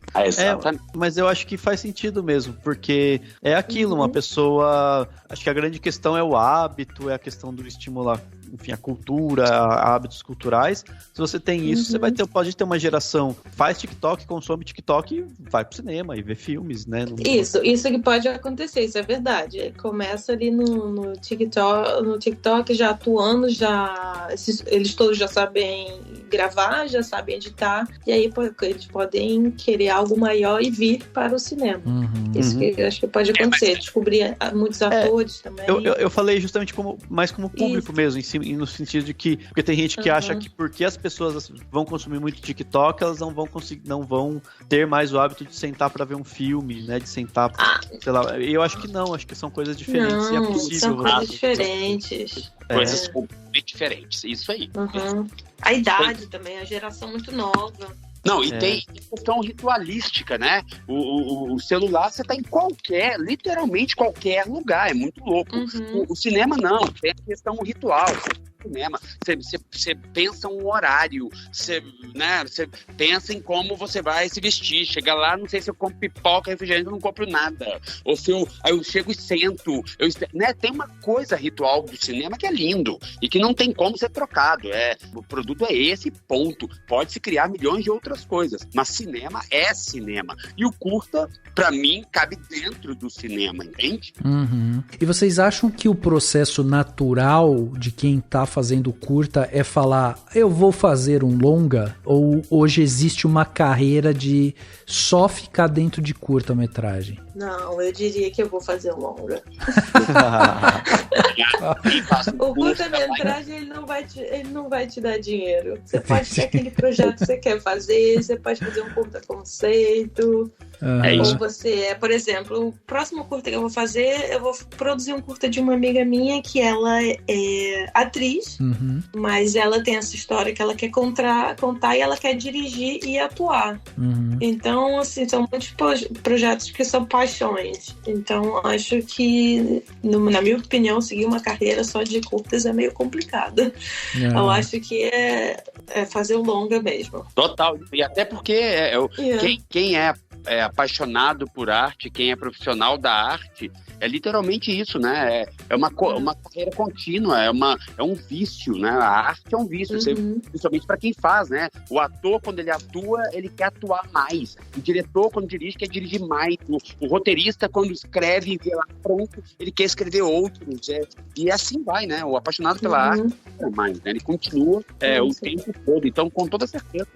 D: Mas eu acho que faz sentido mesmo, porque é aquilo, uma pessoa... Acho que a grande questão é o hábito, é a questão do estimular, enfim, a cultura, hábitos culturais. Se você tem isso, você pode ter uma geração, faz TikTok, consome TikTok, vai pro cinema e vê filmes, né?
B: Isso que pode acontecer, isso é verdade. Começa ali no TikTok já atuando, eles todos já sabem gravar, já sabem editar, e aí eles podem querer algo maior e vir para o cinema. Isso que eu acho que pode acontecer, descobrir muitos atores também.
D: Eu falei justamente mais como público mesmo, no sentido de que, porque tem gente que acha que porque as pessoas vão consumir muito TikTok, elas não vão ter mais o hábito de sentar para ver um filme, né, de sentar, sei lá, eu acho que não, acho que são coisas diferentes, e é possível.
B: São coisas diferentes.
C: Coisas completamente diferentes, isso aí.
B: A idade também, a geração muito nova.
C: Não, e tem questão ritualística, né? O celular, você tá em literalmente qualquer lugar, é muito louco. O cinema não, tem a questão ritual. Cinema, você pensa um horário, você pensa em como você vai se vestir, chega lá, não sei se eu compro pipoca, refrigerante, eu não compro nada, ou aí eu chego e sento, tem uma coisa ritual do cinema que é lindo, e que não tem como ser trocado, o produto é esse, ponto, pode-se criar milhões de outras coisas, mas cinema é cinema, e o curta, pra mim, cabe dentro do cinema, entende?
A: E vocês acham que o processo natural de quem tá fazendo curta é falar, eu vou fazer um longa? Ou hoje existe uma carreira de só ficar dentro de curta-metragem?
B: Não, eu diria que eu vou fazer um longa. O curta-metragem, ele não vai te dar dinheiro. Você pode ter aquele projeto que você quer fazer, você pode fazer um curta-conceito. Ou você, por exemplo, o próximo curta que eu vou fazer, eu vou produzir um curta de uma amiga minha que ela é atriz, mas ela tem essa história que ela quer contar e ela quer dirigir e atuar. Então, assim, são muitos projetos que são paixões. Então, acho que, na minha opinião, seguir uma carreira só de curtas é meio complicado. Eu acho que é fazer o longa mesmo.
C: Total. E até porque quem é apaixonado por arte, quem é profissional da arte, é literalmente isso, né? É uma carreira contínua, é um vício, né? A arte é um vício, principalmente para quem faz, né? O ator, quando ele atua, ele quer atuar mais. O diretor, quando dirige, quer dirigir mais. O roteirista, quando escreve e vê lá pronto, ele quer escrever outros. E assim vai, né? O apaixonado pela arte é mais, né? Ele continua o tempo todo. Então, com toda certeza.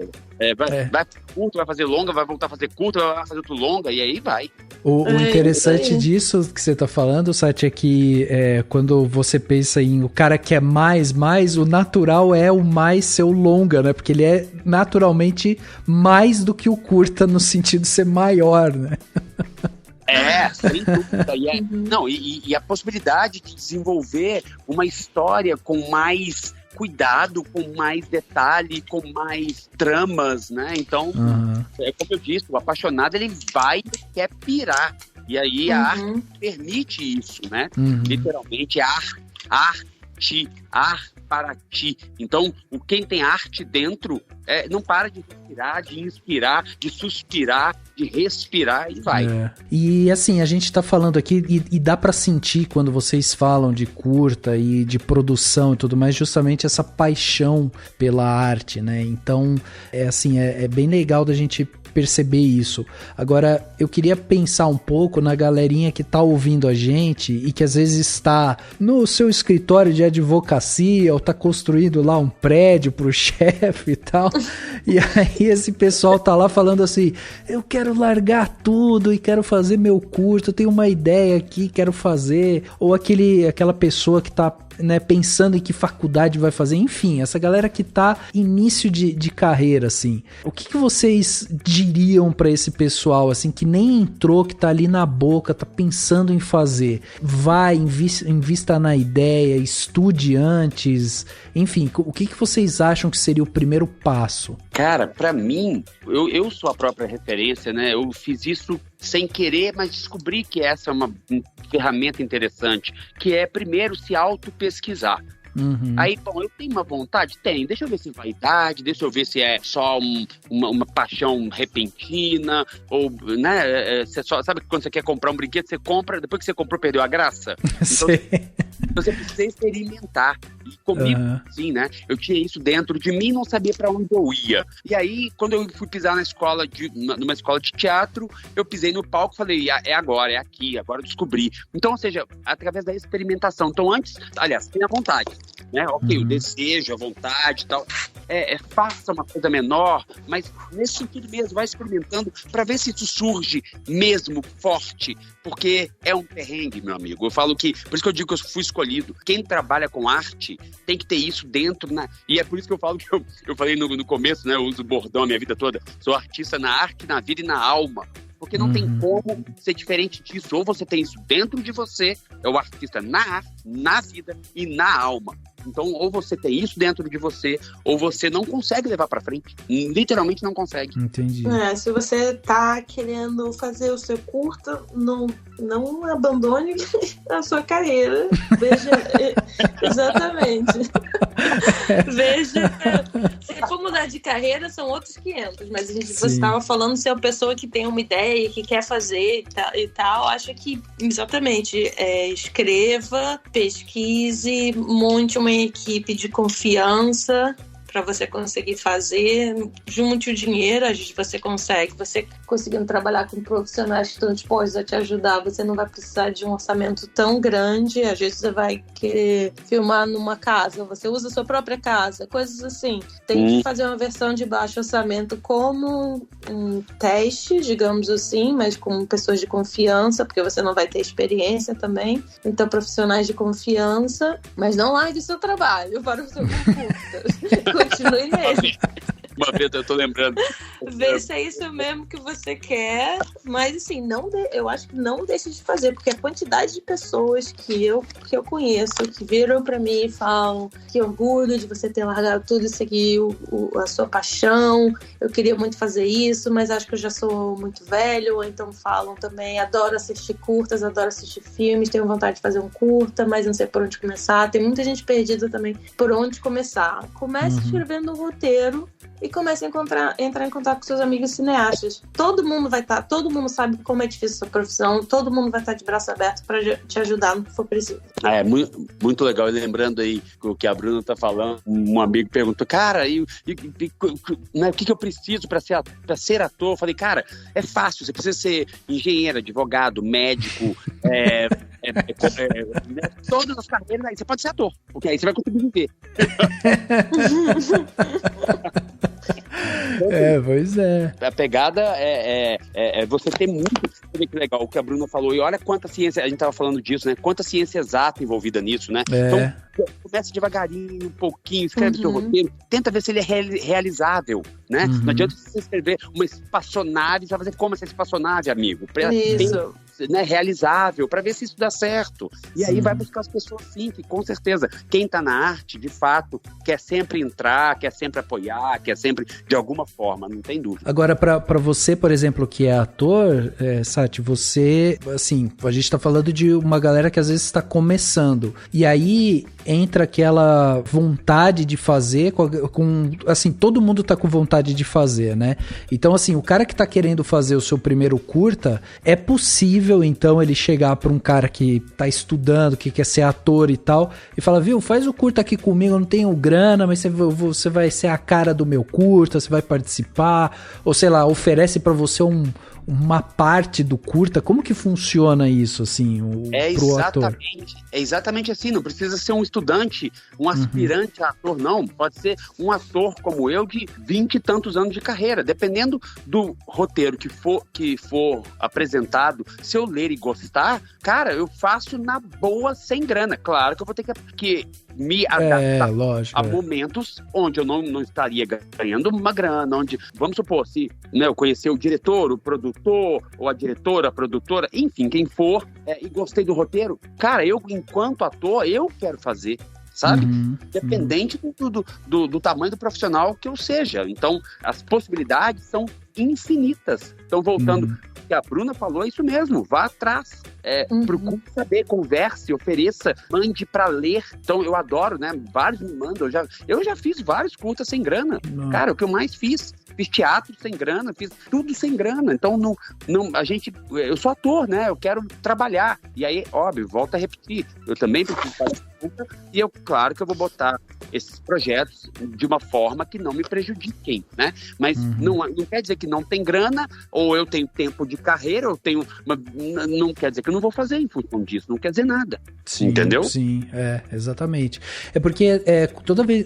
C: Vai fazer curto, vai fazer longa, vai voltar a fazer curto, vai fazer outro longa, e aí vai.
A: O interessante disso que você tá falando, Sati, é que quando você pensa em o cara quer mais, o natural é o mais seu longa, né? Porque ele é naturalmente mais do que o curta no sentido de ser maior, né?
C: Sem dúvida. E a possibilidade de desenvolver uma história com mais cuidado, com mais detalhe, com mais tramas, né? Então, como eu disse, o apaixonado, ele quer pirar. E aí a arte permite isso, né? Literalmente, arte para ti. Então, quem tem arte dentro não para de respirar, de inspirar, de suspirar, de respirar e vai.
A: E assim, a gente tá falando aqui e dá pra sentir quando vocês falam de curta e de produção e tudo mais, justamente essa paixão pela arte, né? Então, é bem legal da gente perceber isso. Agora, eu queria pensar um pouco na galerinha que tá ouvindo a gente e que às vezes está no seu escritório de advocacia ou tá construindo lá um prédio pro chefe e tal, e aí esse pessoal tá lá falando assim, eu quero largar tudo e quero fazer meu curto, eu tenho uma ideia aqui, quero fazer, ou aquela pessoa que tá né, pensando em que faculdade vai fazer, enfim, essa galera que tá início de carreira, assim, o que vocês diriam pra esse pessoal, assim, que nem entrou, que tá ali na boca, tá pensando em fazer? Vai, invista na ideia, estude antes, enfim, o que vocês acham que seria o primeiro passo?
C: Cara, pra mim, eu sou a própria referência, né? Eu fiz isso sem querer, mas descobri que essa é uma ferramenta interessante, que é, primeiro, se auto-pesquisar.
A: Uhum.
C: Aí, bom, eu tenho uma vontade? Tem. Deixa eu ver se é vaidade, deixa eu ver se é só uma paixão repentina, ou, né, você só, sabe que quando você quer comprar um brinquedo, você compra, depois que você comprou, perdeu a graça? Então, você precisa experimentar. E comigo, sim, né? Eu tinha isso dentro de mim, não sabia pra onde eu ia. E aí, quando eu fui pisar numa escola de teatro, eu pisei no palco e falei, é agora, é aqui, agora eu descobri. Então, ou seja, através da experimentação. Então, antes, aliás, tenha vontade, né? Ok, o desejo, a vontade e tal. Faça uma coisa menor, mas nesse sentido mesmo, vai experimentando pra ver se isso surge mesmo forte, porque é um perrengue, meu amigo. Eu falo que, por isso que eu digo que eu fui escolhido. Quem trabalha com arte tem que ter isso dentro, e é por isso que eu falo que eu falei no começo, né? Eu uso bordão a minha vida toda. Sou artista na arte, na vida e na alma. Porque não tem como ser diferente disso. Ou você tem isso dentro de você, é o artista na arte, na vida e na alma. Então, ou você tem isso dentro de você, ou você não consegue levar pra frente. Literalmente não consegue.
A: Entendi.
B: Se você tá querendo fazer o seu curta, não abandone a sua carreira. Veja, exatamente. Veja, se for mudar de carreira, são outros 500, mas você estava falando se é uma pessoa que tem uma ideia, que quer fazer e tal, acho que, exatamente, escreva, pesquise, monte uma equipe de confiança para você conseguir fazer, junte o dinheiro, às vezes você consegue, você conseguindo trabalhar com profissionais que estão dispostos a te ajudar, você não vai precisar de um orçamento tão grande, às vezes você vai querer filmar numa casa, você usa a sua própria casa, coisas assim. Tem que fazer uma versão de baixo orçamento como um teste, digamos assim, mas com pessoas de confiança, porque você não vai ter experiência também, então profissionais de confiança, mas não largue o seu trabalho para o seu concurso. Continue nele.
C: Uma vez eu tô lembrando.
B: Vê se é isso mesmo que você quer, mas assim, eu acho que não deixe de fazer, porque a quantidade de pessoas que eu conheço, que viram pra mim e falam que orgulho de você ter largado tudo e seguir a sua paixão, eu queria muito fazer isso, mas acho que eu já sou muito velho, ou então falam também, adoro assistir curtas, adoro assistir filmes, tenho vontade de fazer um curta, mas não sei por onde começar. Tem muita gente perdida também por onde começar. Comece escrevendo um roteiro e comece a entrar em contato com seus amigos cineastas. Todo mundo sabe como é difícil a sua profissão, todo mundo vai estar de braço aberto para te ajudar no que for preciso.
C: Muito, muito legal. E lembrando aí o que a Bruna tá falando, um amigo perguntou, cara, né, o que eu preciso para ser ator? Eu falei, cara, é fácil, você precisa ser engenheiro, advogado, médico, todas as carreiras, aí você pode ser ator, porque aí você vai conseguir viver.
A: Pois é.
C: A pegada é você ter muito. Olha que legal o que a Bruna falou. E olha quanta ciência, a gente tava falando disso, né? Quanta ciência exata envolvida nisso, né? Então, começa devagarinho, um pouquinho, escreve o seu roteiro, tenta ver se ele é realizável, né? Não adianta você escrever uma espaçonave, você vai fazer como essa espaçonave, amigo?
B: Isso.
C: Né, realizável, para ver se isso dá certo. E aí vai buscar as pessoas, sim, que com certeza, quem tá na arte, de fato, quer sempre entrar, quer sempre apoiar, quer sempre, de alguma forma, não tem dúvida.
A: Agora, pra você, por exemplo, que é ator, Sati, você, assim, a gente tá falando de uma galera que às vezes está começando, e aí entra aquela vontade de fazer, assim, todo mundo tá com vontade de fazer, né? Então, assim, o cara que tá querendo fazer o seu primeiro curta, é possível então ele chegar pra um cara que tá estudando, que quer ser ator e tal, e fala, viu, faz o curta aqui comigo, eu não tenho grana, mas você vai ser a cara do meu curta, você vai participar, ou sei lá, oferece pra você um uma parte do curta? Como que funciona isso, assim, pro ator?
C: É exatamente assim, não precisa ser um estudante, um aspirante a ator, não. Pode ser um ator como eu de 20 e tantos anos de carreira. Dependendo do roteiro que for apresentado, se eu ler e gostar, cara, eu faço na boa, sem grana. Claro que eu vou ter que me adaptar a momentos onde eu não estaria ganhando uma grana, onde, vamos supor, se eu conhecer o diretor, o produtor, ou a diretora, a produtora, enfim, quem for, e gostei do roteiro, cara, eu, enquanto ator, eu quero fazer, sabe? Independente do tamanho do profissional que eu seja. Então, as possibilidades são infinitas. Então, voltando ao que a Bruna falou, é isso mesmo, vá atrás. Procure saber, converse, ofereça, mande para ler. Então, eu adoro, né? Vários me mandam. Eu já fiz vários curtas sem grana. Cara, o que eu mais fiz teatro sem grana, fiz tudo sem grana. Então, eu sou ator, né? Eu quero trabalhar. E aí, óbvio, volto a repetir. Eu também preciso fazer curta e claro que eu vou botar esses projetos de uma forma que não me prejudiquem, né? Mas não quer dizer que não tem grana, ou eu tenho tempo de carreira, não quer dizer que eu não vou fazer em função disso, não quer dizer nada.
A: Sim,
C: entendeu?
A: Sim, exatamente. É porque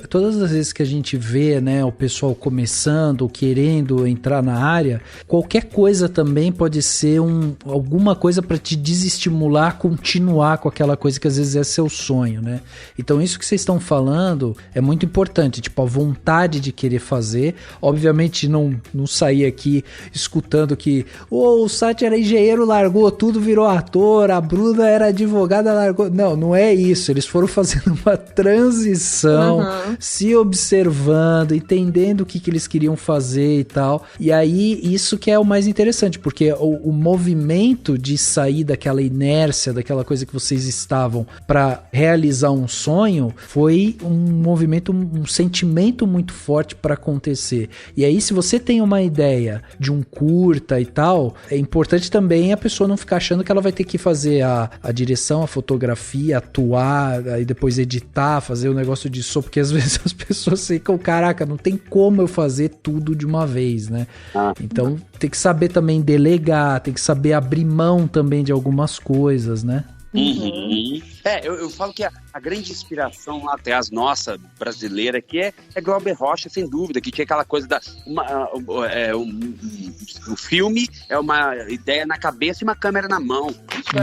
A: todas as vezes que a gente vê, né, o pessoal começando, querendo entrar na área, qualquer coisa também pode ser alguma coisa para te desestimular a continuar com aquela coisa que às vezes é seu sonho, né? Então isso que vocês estão falando é muito importante, tipo, a vontade de querer fazer. Obviamente não sair aqui escutando que o Sati era engenheiro, largou tudo, virou ator, a Bruna era advogada, largou. Não é isso. Eles foram fazendo uma transição, se observando, entendendo o que eles queriam fazer e tal. E aí, isso que é o mais interessante, porque o movimento de sair daquela inércia, daquela coisa que vocês estavam para realizar um sonho, foi um movimento, um sentimento muito forte para acontecer. E aí, se você tem uma ideia de um curta e tal, é importante também a pessoa não ficar achando que ela vai ter que fazer a direção, a fotografia, atuar, aí depois editar, fazer o negócio de som, porque às vezes as pessoas ficam, caraca, não tem como eu fazer tudo de uma vez, né? Então tem que saber também delegar, tem que saber abrir mão também de algumas coisas, né?
C: Eu falo que a grande inspiração lá até as nossa brasileira aqui é Glauber Rocha, sem dúvida, que tinha aquela coisa o filme é uma ideia na cabeça e uma câmera na mão. Isso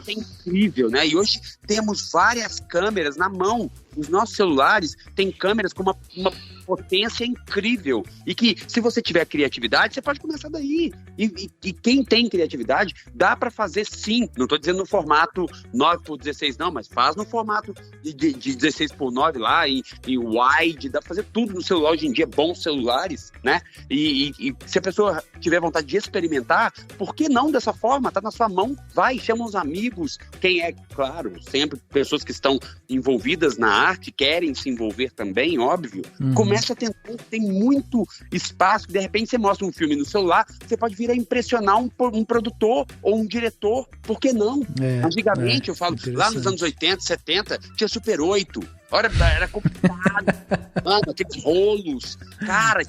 C: é incrível, né? E hoje temos várias câmeras na mão. Os nossos celulares têm câmeras com uma potência incrível. E que, se você tiver criatividade, você pode começar daí. E quem tem criatividade, dá para fazer sim. Não estou dizendo no formato 9x16, não, mas faz no formato de 16x9 lá, em wide. Dá para fazer tudo no celular hoje em dia, bons celulares, né? E se a pessoa tiver vontade de experimentar, por que não dessa forma? Tá na sua mão, vai, chama os amigos. Quem é, claro, sempre pessoas que estão envolvidas na arte, querem se envolver também, óbvio. Começa a tentar, tem muito espaço, que de repente você mostra um filme no celular, você pode vir a impressionar um produtor ou um diretor, por que não? Antigamente, eu falo, lá nos anos 80, 70, tinha Super 8, era complicado, mano, aqueles rolos, cara,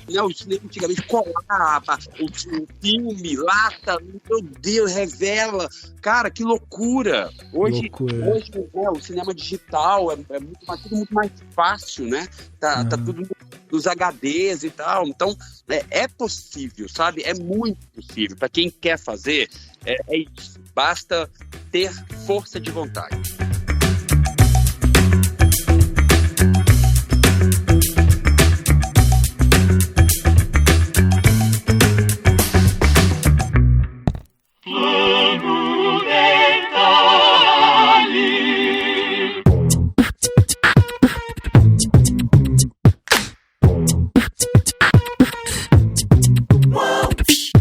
C: o cinema antigamente colava o filme, lata, meu Deus, revela. Cara, que loucura. Hoje o cinema digital é tudo muito mais fácil, né? Tá tudo nos HDs e tal. Então, é possível, sabe? É muito possível. Para quem quer fazer, é isso. Basta ter força de vontade.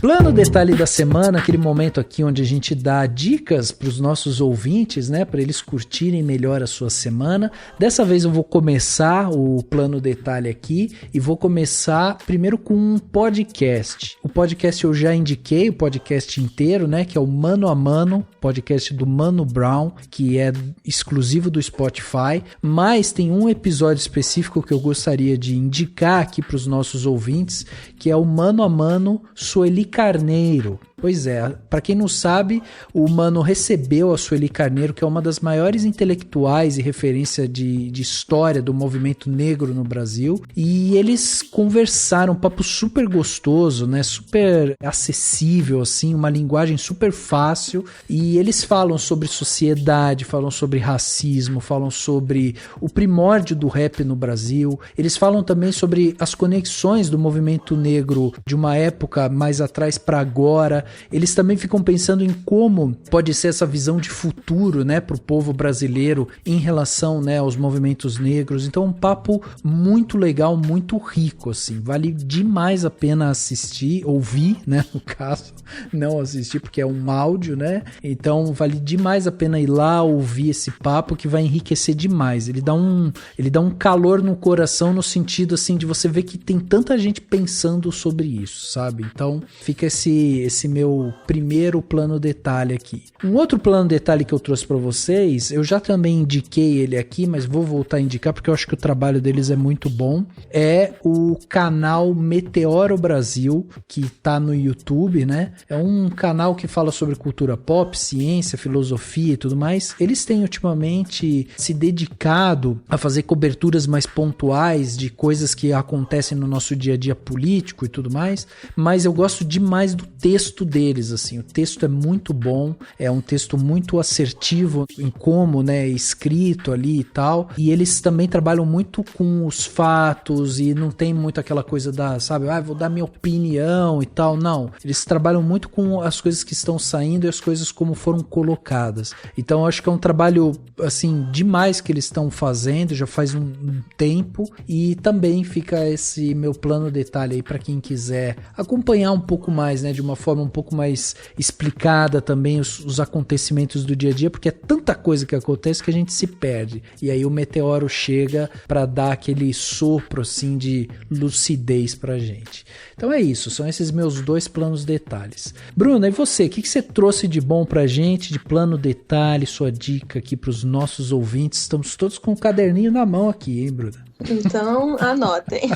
A: Plano Detalhe da semana, aquele momento aqui onde a gente dá dicas para os nossos ouvintes, né, para eles curtirem melhor a sua semana. Dessa vez eu vou começar o Plano Detalhe aqui e vou começar primeiro com um podcast. O podcast eu já indiquei, o podcast inteiro, né, que é o Mano a Mano, podcast do Mano Brown, que é exclusivo do Spotify, mas tem um episódio específico que eu gostaria de indicar aqui para os nossos ouvintes, que é o Mano a Mano Sueli Carneiro Carneiro. Pois é, pra quem não sabe, o Mano recebeu a Sueli Carneiro, que é uma das maiores intelectuais e referência de história do movimento negro no Brasil, e eles conversaram, um papo super gostoso, né, super acessível, assim, uma linguagem super fácil, e eles falam sobre sociedade, falam sobre racismo, falam sobre o primórdio do rap no Brasil, eles falam também sobre as conexões do movimento negro de uma época mais atrás para agora. Eles também ficam pensando em como pode ser essa visão de futuro, né, para o povo brasileiro em relação, né, aos movimentos negros. Então, um papo muito legal, muito rico, assim. Vale demais a pena assistir, ouvir, né, no caso, não assistir porque é um áudio, né? Então, vale demais a pena ir lá ouvir esse papo que vai enriquecer demais. Ele dá um calor no coração no sentido, assim, de você ver que tem tanta gente pensando sobre isso, sabe? Então, fica esse meu primeiro plano detalhe aqui. Um outro plano detalhe que eu trouxe para vocês, eu já também indiquei ele aqui, mas vou voltar a indicar porque eu acho que o trabalho deles é muito bom, é o canal Meteoro Brasil, que tá no YouTube, né? É um canal que fala sobre cultura pop, ciência, filosofia e tudo mais. Eles têm ultimamente se dedicado a fazer coberturas mais pontuais de coisas que acontecem no nosso dia a dia político e tudo mais, mas eu gosto demais do texto deles, assim. O texto é muito bom, é um texto muito assertivo em como, né, é escrito ali e tal, e eles também trabalham muito com os fatos e não tem muito aquela coisa da, sabe, vou dar minha opinião e tal, não. Eles trabalham muito com as coisas que estão saindo e as coisas como foram colocadas. Então eu acho que é um trabalho, assim, demais que eles estão fazendo, já faz um tempo, e também fica esse meu plano detalhe aí para quem quiser acompanhar um pouco mais, né, de uma forma um pouco mais explicada também os acontecimentos do dia a dia, porque é tanta coisa que acontece que a gente se perde. E aí o Meteoro chega para dar aquele sopro, assim, de lucidez pra gente. Então é isso, são esses meus 2 planos detalhes. Bruna, e você? O que você trouxe de bom pra gente, de plano detalhe, sua dica aqui pros nossos ouvintes? Estamos todos com o caderninho na mão aqui, hein, Bruna?
B: Então, anotem.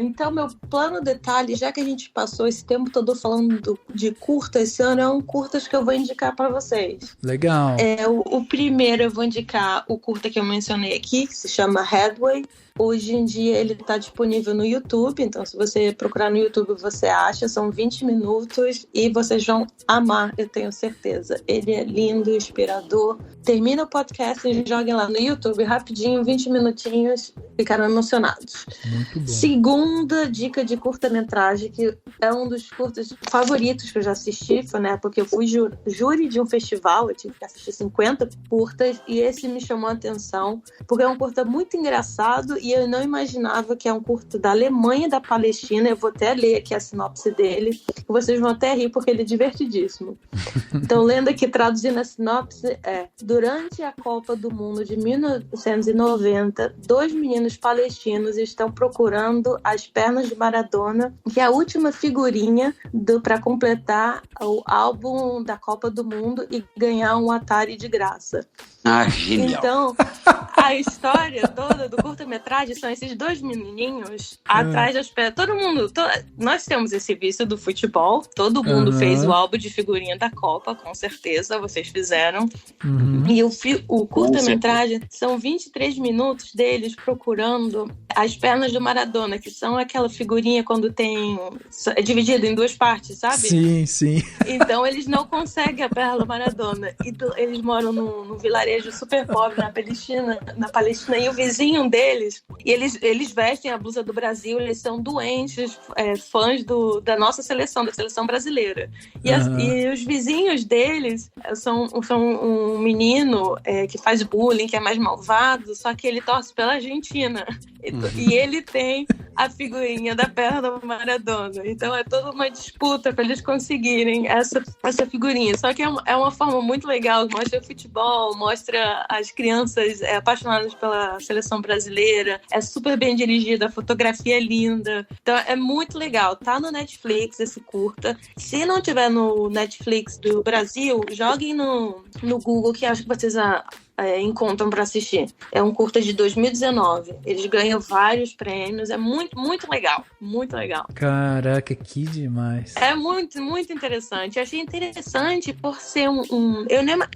B: Então, meu plano detalhe, já que a gente passou esse tempo todo falando de curta, esse ano é um curtas que eu vou indicar para vocês.
A: Legal.
B: O primeiro eu vou indicar o curta que eu mencionei aqui, que se chama Headway. Hoje em dia ele está disponível no YouTube, então se você procurar no YouTube você acha, são 20 minutos e vocês vão amar, eu tenho certeza. Ele é lindo, inspirador. Termina o podcast e joguem lá no YouTube rapidinho, 20 minutinhos, ficaram emocionados.
A: Muito bom.
B: Segunda dica de curta-metragem, que é um dos curtas favoritos que eu já assisti, foi na época que eu fui júri de um festival, eu tive que assistir 50 curtas e esse me chamou a atenção, porque é um curta muito engraçado e eu não imaginava que é um curta da Alemanha e da Palestina. Eu vou até ler aqui a sinopse dele, e vocês vão até rir porque ele é divertidíssimo. Então, lendo aqui, traduzindo a sinopse, durante a Copa do Mundo de 1990, 2 meninos palestinos estão procurando as pernas de Maradona, que é a última figurinha para completar o álbum da Copa do Mundo e ganhar um Atari de graça.
C: Genial.
B: Então, a história toda do curta-metragem são esses 2 menininhos atrás das pedras. Todo mundo, nós temos esse vício do futebol, todo mundo fez o álbum de figurinha da Copa, com certeza, vocês fizeram. E o curta-metragem são 23 minutos deles procurando as pernas do Maradona, que são aquela figurinha quando é dividida em 2 partes, sabe?
A: Sim, sim.
B: Então eles não conseguem a perna do Maradona. Então, eles moram num vilarejo super pobre na Palestina, e o vizinho deles, e eles vestem a blusa do Brasil, eles são doentes, fãs da nossa seleção, da seleção brasileira. E os vizinhos deles são um menino que faz bullying, que é mais malvado, só que ele torce pela Argentina. E ele tem a figurinha da perna do Maradona. Então é toda uma disputa para eles conseguirem essa figurinha. Só que é uma forma muito legal, mostra futebol, mostra as crianças apaixonadas pela seleção brasileira, é super bem dirigida, a fotografia é linda. Então é muito legal. Tá no Netflix esse curta. Se não tiver no Netflix do Brasil, joguem no Google, que acho que vocês encontram para assistir. É um curta de 2019. Eles ganham vários prêmios. É muito, muito legal. Muito legal.
A: Caraca, que demais.
B: É muito, muito interessante. Eu achei interessante por ser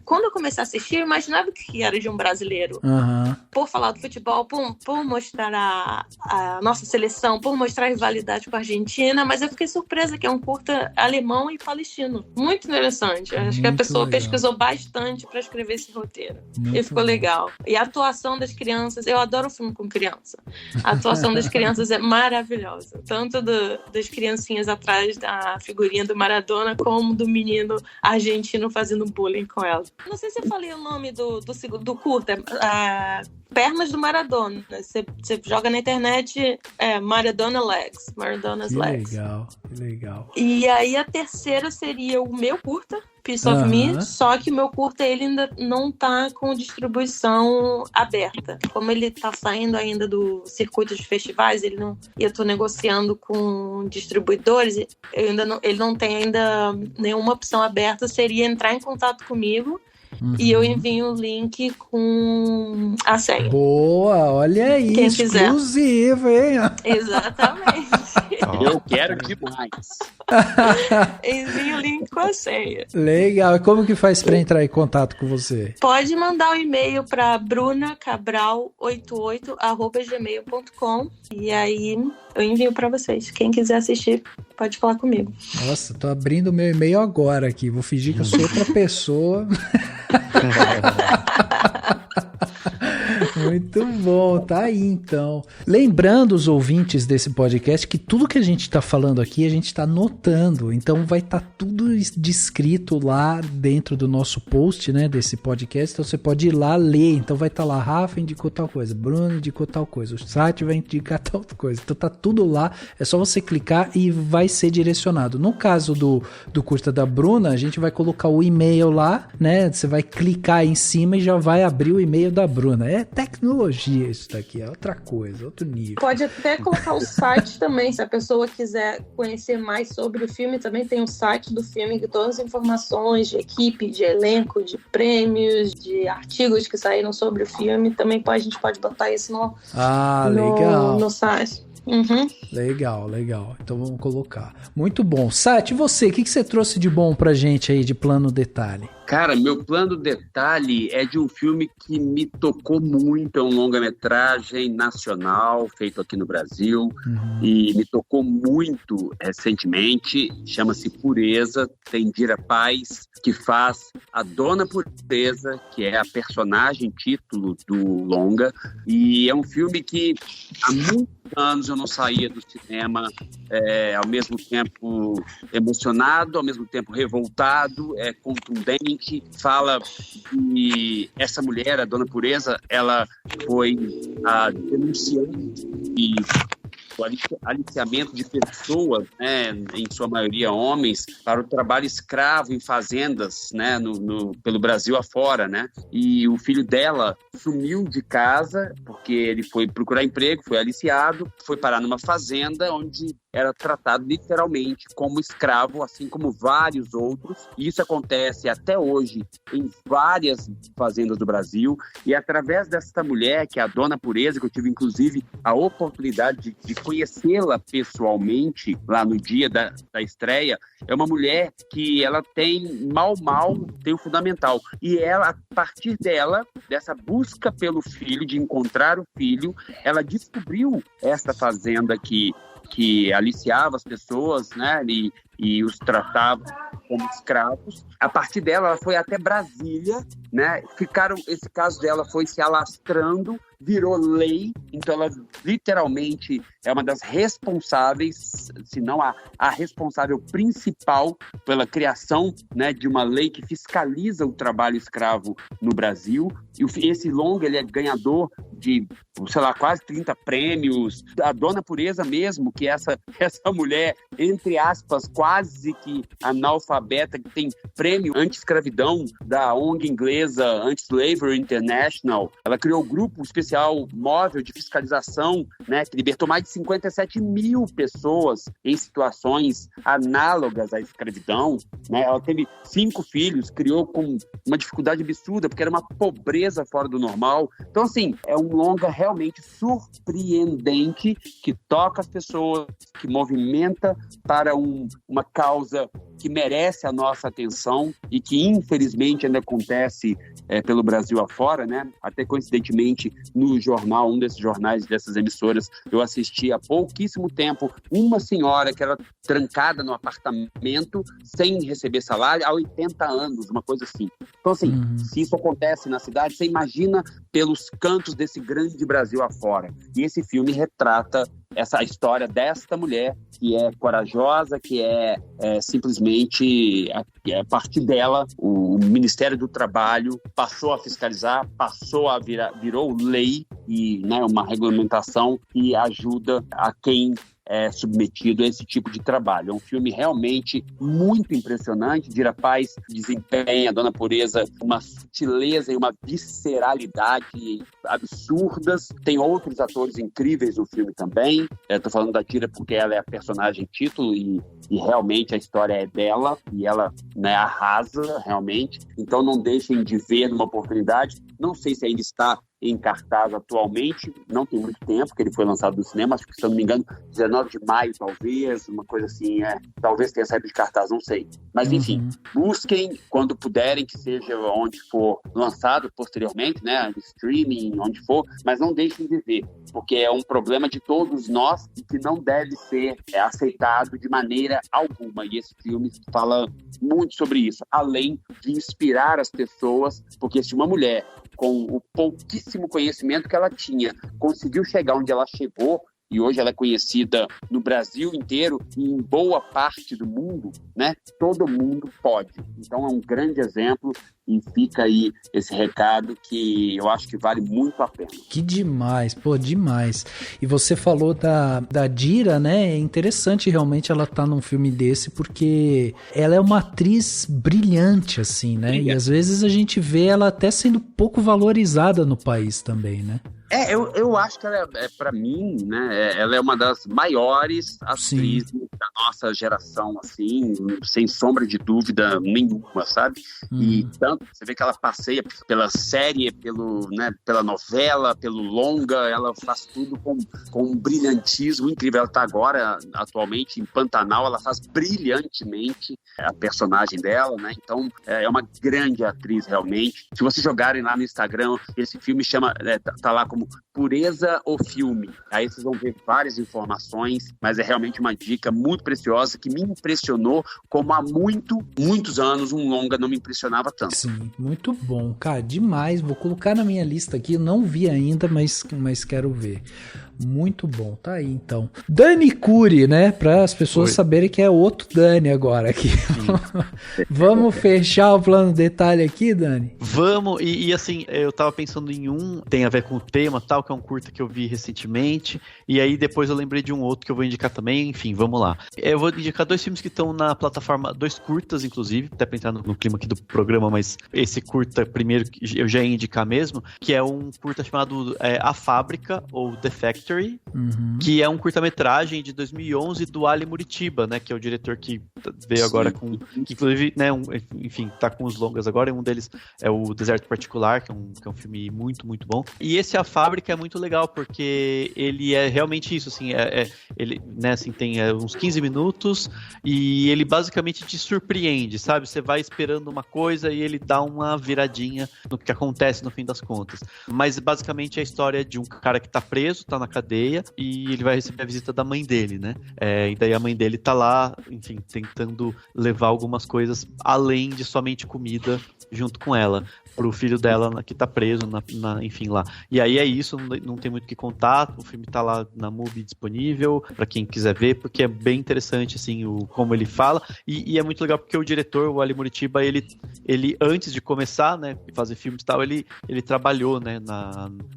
B: quando eu comecei a assistir, eu imaginava que era de um brasileiro.
A: Uhum.
B: Por falar do futebol, por mostrar a nossa seleção, por mostrar a rivalidade com a Argentina, mas eu fiquei surpresa que é um curta alemão e palestino. Muito interessante. Eu acho que a pessoa pesquisou bastante para escrever esse roteiro. E ficou legal. E a atuação das crianças, eu adoro filme com criança. A atuação das crianças é maravilhosa. Tanto das criancinhas atrás da figurinha do Maradona, como do menino argentino fazendo bullying com ela. Não sei se eu falei o nome do curta. Pernas do Maradona. Você joga na internet Maradona Legs. Maradona's Legs.
A: Que legal.
B: E aí a terceira seria o meu curta, Piece of Me, só que o meu curta ele ainda não tá com distribuição aberta. Como ele tá saindo ainda do circuito de festivais, eu tô negociando com distribuidores, ele não tem ainda nenhuma opção aberta, seria entrar em contato comigo. E eu envio o link com a senha.
A: Boa, olha aí,
B: quem
A: exclusivo, hein?
B: Exatamente.
C: Eu quero demais.
B: Envio o link com a senha.
A: Legal. E como que faz para entrar em contato com você?
B: Pode mandar um e-mail para brunacabral88@gmail.com e aí eu envio para vocês. Quem quiser assistir, pode falar comigo.
A: Nossa, tô abrindo o meu e-mail agora aqui. Vou fingir que eu sou outra pessoa. Muito bom, tá aí então. Lembrando os ouvintes desse podcast que tudo que a gente tá falando aqui a gente tá anotando, então vai estar tudo descrito lá dentro do nosso post, né, desse podcast, então você pode ir lá ler, então vai estar lá, Rafa indicou tal coisa, Bruno indicou tal coisa, o site vai indicar tal coisa, então tá tudo lá, é só você clicar e vai ser direcionado. No caso do curta da Bruna, a gente vai colocar o e-mail lá, né, você vai clicar em cima e já vai abrir o e-mail da Bruna. É tecnologia isso daqui, é outra coisa, outro nível.
B: Pode até colocar o site também, se a pessoa quiser conhecer mais sobre o filme, também tem o site do filme, com todas as informações de equipe, de elenco, de prêmios, de artigos que saíram sobre o filme, também a gente pode botar isso
A: legal.
B: No site.
A: Legal. Então vamos colocar. Muito bom. Sati, e você? O que você trouxe de bom pra gente aí de Plano Detalhe?
C: Cara, meu plano detalhe é de um filme que me tocou muito, é um longa-metragem nacional, feito aqui no Brasil, e me tocou muito recentemente, chama-se Pureza, tem Dira Paz, que faz a Dona Pureza, que é a personagem título do longa, e é um filme que há muitos anos eu não saía do cinema, ao mesmo tempo emocionado, ao mesmo tempo revoltado, contundente, fala que essa mulher, a Dona Pureza, ela foi a denunciante e o aliciamento de pessoas, né, em sua maioria homens, para o trabalho escravo em fazendas, né, pelo Brasil afora, né? E o filho dela sumiu de casa porque ele foi procurar emprego, foi aliciado, foi parar numa fazenda onde era tratado literalmente como escravo, assim como vários outros. E isso acontece até hoje em várias fazendas do Brasil. E através dessa mulher, que é a Dona Pureza, que eu tive inclusive a oportunidade de conhecê-la pessoalmente lá no dia da estreia, é uma mulher que ela tem tem o fundamental. E ela, a partir dessa busca pelo filho, de encontrar o filho, ela descobriu essa fazenda que aliciava as pessoas, né, e os tratava como escravos. A partir dela, ela foi até Brasília, né? Esse caso dela foi se alastrando, virou lei, então ela literalmente é uma das responsáveis, se não a responsável principal pela criação, né, de uma lei que fiscaliza o trabalho escravo no Brasil. E esse longa, ele é ganhador de, sei lá, quase 30 prêmios. A Dona Pureza mesmo, que é essa mulher, entre aspas, quase que analfabeta, que tem prêmio anti-escravidão da ONG inglesa Anti-Slavery International. Ela criou um grupo especializado policial móvel de fiscalização, né, que libertou mais de 57 mil pessoas em situações análogas à escravidão, né? Ela teve 5 filhos, criou com uma dificuldade absurda, porque era uma pobreza fora do normal. Então, assim, é um longa realmente surpreendente, que toca as pessoas, que movimenta para uma causa que merece a nossa atenção e que, infelizmente, ainda acontece pelo Brasil afora, né? Até coincidentemente, no jornal, um desses jornais dessas emissoras, eu assisti há pouquíssimo tempo uma senhora que era trancada no apartamento sem receber salário há 80 anos, uma coisa assim. Então, assim, se isso acontece na cidade, você imagina pelos cantos desse grande Brasil afora. E esse filme retrata essa história desta mulher que é corajosa, que simplesmente, a partir dela, o Ministério do Trabalho passou a fiscalizar, virou lei e, né, uma regulamentação que ajuda a quem é submetido a esse tipo de trabalho. É um filme realmente muito impressionante. Dira Paz desempenha, a Dona Pureza, uma sutileza e uma visceralidade absurdas. Tem outros atores incríveis no filme também. Estou falando da Dira porque ela é a personagem título e realmente a história é dela e ela, né, arrasa realmente. Então não deixem de ver numa oportunidade. Não sei se ainda está em cartaz atualmente, não tem muito tempo que ele foi lançado no cinema, acho que, se eu não me engano, 19 de maio, talvez, uma coisa assim, talvez tenha saído de cartaz, não sei. Mas, enfim, busquem quando puderem, que seja onde for lançado posteriormente, né, streaming, onde for, mas não deixem de ver, porque é um problema de todos nós e que não deve ser aceitado de maneira alguma, e esse filme fala muito sobre isso, além de inspirar as pessoas, porque se uma mulher com o pouquíssimo conhecimento que ela tinha, conseguiu chegar onde ela chegou, e hoje ela é conhecida no Brasil inteiro e em boa parte do mundo, né? Todo mundo pode. Então é um grande exemplo e fica aí esse recado que eu acho que vale muito a pena.
A: Que demais, pô, demais. E você falou da Dira, né? É interessante realmente ela estar num filme desse, porque ela é uma atriz brilhante, assim, né? E às vezes a gente vê ela até sendo pouco valorizada no país também, né?
C: Eu acho que ela para mim, né, ela é uma das maiores atrizes da nossa geração, assim, sem sombra de dúvida nenhuma, sabe? E tanto você vê que ela passeia pela série, pela novela, pelo longa, ela faz tudo com um brilhantismo incrível. Ela está agora, atualmente, em Pantanal, ela faz brilhantemente a personagem dela, né? Então, é uma grande atriz, realmente. Se vocês jogarem lá no Instagram, esse filme tá lá como Pureza ou Filme. Aí vocês vão ver várias informações, mas é realmente uma dica muito preciosa que me impressionou como há muitos anos um longa não me impressionava tanto.
A: Sim, muito bom, cara, demais. Vou colocar na minha lista aqui, eu não vi ainda, mas quero ver. Muito bom, tá aí então. Dani Curi, né? Para as pessoas saberem que é outro Dani agora aqui. Vamos fechar o plano detalhe aqui, Dani?
D: Vamos, e assim, eu tava pensando em tem a ver com o tema tal, que é um curta que eu vi recentemente, e aí depois eu lembrei de um outro que eu vou indicar também, enfim, vamos lá. Eu vou indicar 2 filmes que estão na plataforma, 2 curtas, inclusive, até pra entrar no clima aqui do programa, mas esse curta, primeiro, eu já ia indicar mesmo, que é um curta chamado A Fábrica, ou The Factory, que é um curta-metragem de 2011 do Ali Muritiba, né, que é o diretor que veio agora com, que inclusive, né, enfim, tá com os longas agora, e um deles é o Deserto Particular, que é um filme muito, muito bom. E esse A Fábrica é muito legal, porque ele é realmente isso, assim, ele, né, assim, tem uns 15 minutos, e ele basicamente te surpreende, sabe? Você vai esperando uma coisa e ele dá uma viradinha no que acontece no fim das contas. Mas basicamente é a história de um cara que tá preso, tá na cadeia, e ele vai receber a visita da mãe dele, né? E daí a mãe dele tá lá, enfim, tentando levar algumas coisas além de somente comida junto com ela, pro filho dela que tá preso, enfim, lá. E aí é isso, não tem muito o que contar, o filme tá lá na MUBI disponível, pra quem quiser ver, porque é bem interessante, assim, como ele fala, e é muito legal porque o diretor, o Ali Muritiba, ele antes de começar, né, fazer filmes e tal, ele trabalhou, né,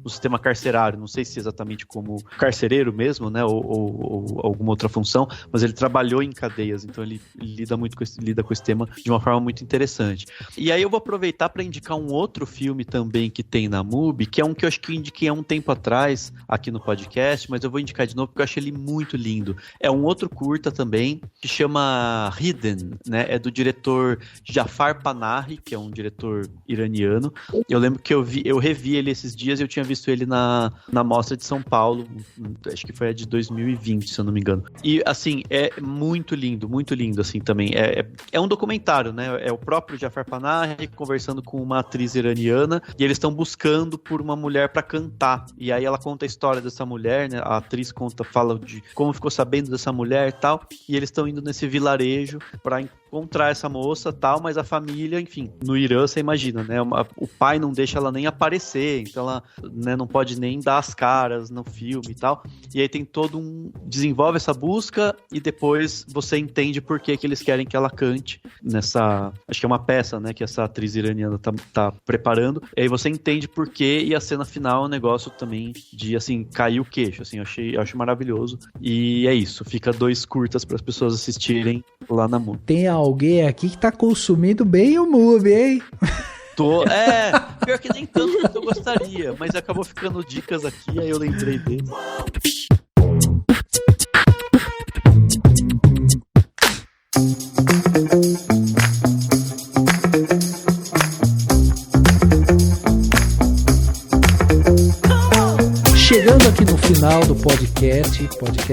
D: no sistema carcerário, não sei se exatamente como como carcereiro mesmo, né, ou alguma outra função, mas ele trabalhou em cadeias, então ele lida com esse tema de uma forma muito interessante. E aí eu vou aproveitar para indicar um outro filme também que tem na MUBI, que é um que eu acho que eu indiquei há um tempo atrás aqui no podcast, mas eu vou indicar de novo porque eu achei ele muito lindo. É um outro curta também, que chama Hidden, né, é do diretor Jafar Panahi, que é um diretor iraniano. Eu lembro que eu revi ele esses dias e eu tinha visto ele na Mostra de São Paulo, acho que foi a de 2020, se eu não me engano. E, assim, é muito lindo, assim, também. É um documentário, né? É o próprio Jafar Panahi conversando com uma atriz iraniana e eles estão buscando por uma mulher pra cantar. E aí ela conta a história dessa mulher, né? A atriz fala de como ficou sabendo dessa mulher e tal. E eles estão indo nesse vilarejo pra encontrar essa moça e tal, mas a família, enfim, no Irã, você imagina, né? O pai não deixa ela nem aparecer, então ela, né, não pode nem dar as caras no filme e tal. E aí tem desenvolve essa busca e depois você entende por que eles querem que ela cante nessa, acho que é uma peça, né, que essa atriz iraniana tá preparando. E aí você entende por quê, e a cena final é um negócio também de, assim, cair o queixo, assim, eu acho maravilhoso. E é isso, fica 2 curtas para as pessoas assistirem lá na MUBI.
A: Tem alguém aqui que tá consumindo bem o MUBI, hein?
D: Pior que nem tanto quanto eu gostaria, mas acabou ficando dicas aqui, aí eu lembrei dele.
A: Chegando aqui no final do podcast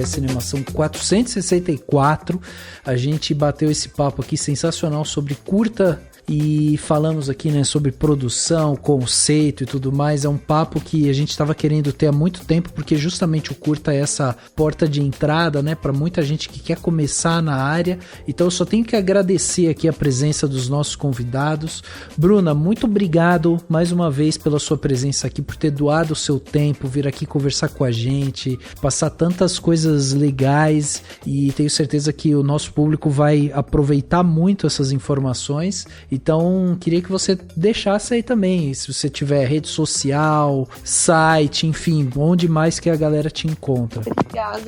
A: Cinemação 464, a gente bateu esse papo aqui sensacional sobre curta e falamos aqui, né, sobre produção, conceito e tudo mais. É um papo que a gente estava querendo ter há muito tempo, porque justamente o curta é essa porta de entrada, né, para muita gente que quer começar na área. Então eu só tenho que agradecer aqui a presença dos nossos convidados. Bruna, muito obrigado mais uma vez pela sua presença aqui, por ter doado o seu tempo, vir aqui conversar com a gente, passar tantas coisas legais, e tenho certeza que o nosso público vai aproveitar muito essas informações. Então, queria que você deixasse aí também, se você tiver rede social, site, enfim, onde mais que a galera te encontra.